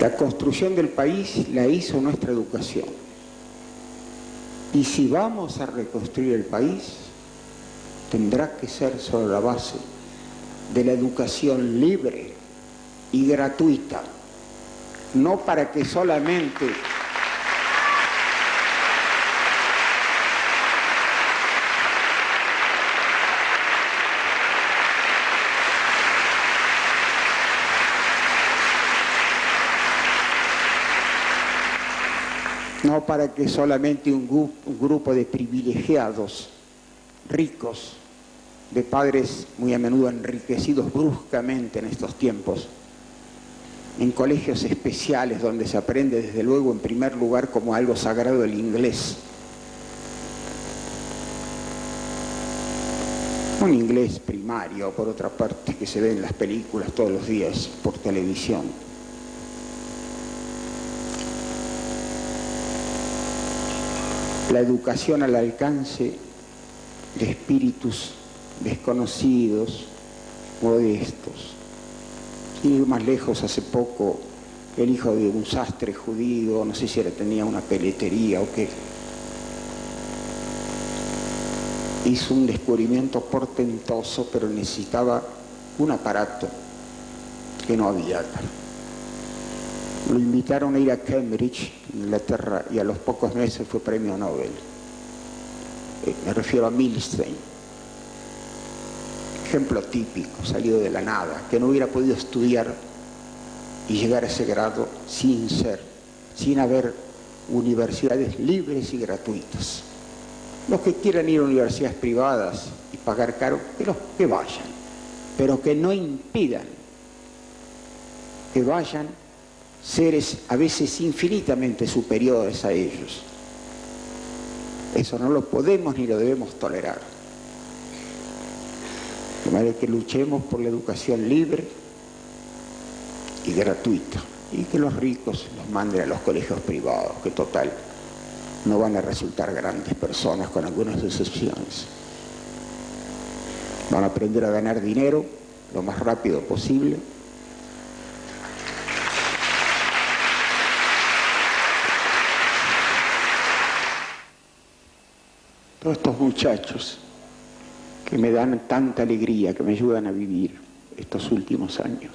La construcción del país la hizo nuestra educación. Y si vamos a reconstruir el país, tendrá que ser sobre la base de la educación libre y gratuita. No para que solamente un grupo de privilegiados, ricos, de padres muy a menudo enriquecidos bruscamente en estos tiempos, en colegios especiales donde se aprende desde luego en primer lugar como algo sagrado el inglés. Un inglés primario, por otra parte, que se ve en las películas todos los días por televisión. La educación al alcance de espíritus desconocidos, modestos. Sin ir más lejos, hace poco el hijo de un sastre judío, no sé si era, tenía una peletería o qué, hizo un descubrimiento portentoso, pero necesitaba un aparato que no había acá. Lo invitaron a ir a Cambridge, Inglaterra, y a los pocos meses fue premio Nobel. Me refiero a Milstein. Ejemplo típico, salido de la nada, que no hubiera podido estudiar y llegar a ese grado sin haber universidades libres y gratuitas. Los que quieran ir a universidades privadas y pagar caro, pero que vayan. pero que no impidan que vayan seres a veces infinitamente superiores a ellos. Eso no lo podemos ni lo debemos tolerar. De manera que luchemos por la educación libre y gratuita, y que los ricos los manden a los colegios privados, que total no van a resultar grandes personas, con algunas excepciones. Van a aprender a ganar dinero lo más rápido posible. Todos estos muchachos que me dan tanta alegría, que me ayudan a vivir estos últimos años.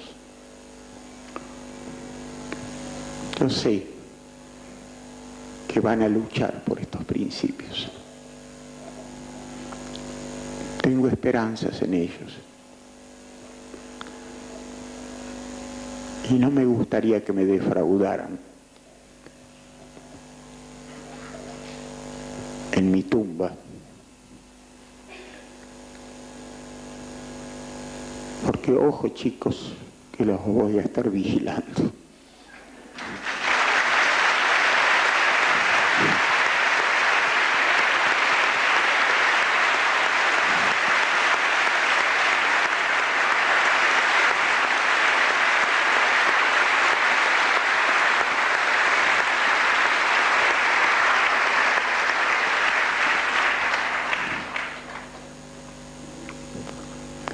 Yo sé que van a luchar por estos principios. Tengo esperanzas en ellos. Y no me gustaría que me defraudaran en mi tumba. Porque, ojo chicos, que los voy a estar vigilando.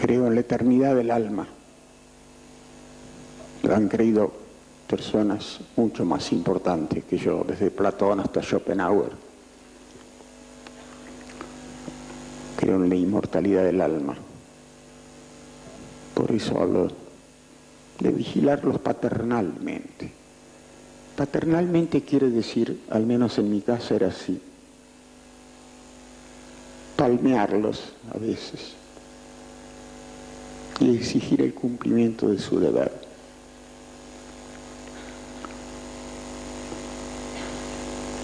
Creo en la eternidad del alma. Lo han creído personas mucho más importantes que yo, desde Platón hasta Schopenhauer. Creo en la inmortalidad del alma. Por eso hablo de vigilarlos paternalmente. Paternalmente quiere decir, al menos en mi caso era así, palmearlos a veces y exigir el cumplimiento de su deber.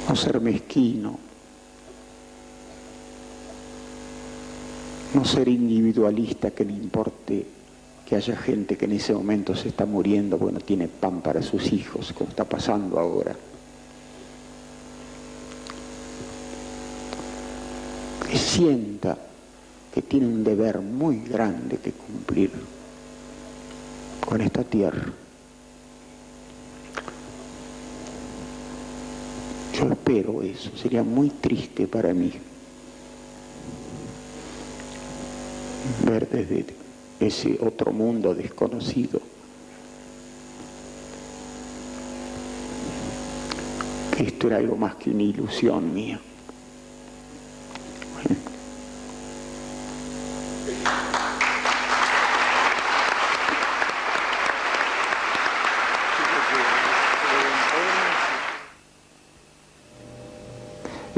No ser mezquino, no ser individualista, que le importe que haya gente que en ese momento se está muriendo porque no tiene pan para sus hijos, como está pasando ahora. Que sienta que tiene un deber muy grande que cumplir con esta tierra. Yo espero eso, sería muy triste para mí ver desde ese otro mundo desconocido que esto era algo más que una ilusión mía.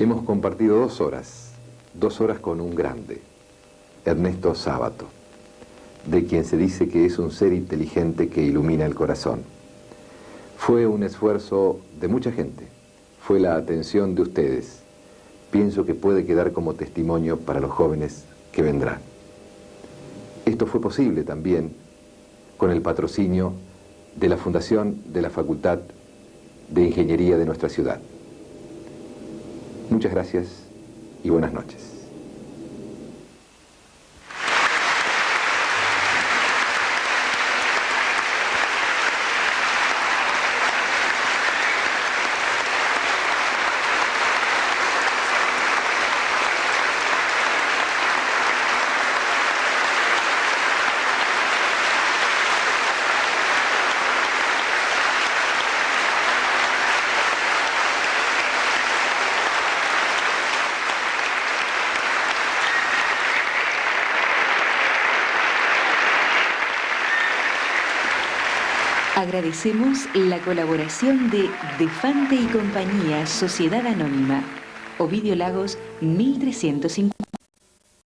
Hemos compartido 2 horas con un grande, Ernesto Sábato, de quien se dice que es un ser inteligente que ilumina el corazón. Fue un esfuerzo de mucha gente, fue la atención de ustedes. Pienso que puede quedar como testimonio para los jóvenes que vendrán. Esto fue posible también con el patrocinio de la Fundación de la Facultad de Ingeniería de nuestra ciudad. Muchas gracias y buenas noches. Agradecemos la colaboración de Defante y Compañía, Sociedad Anónima, Ovidio Lagos, 1350.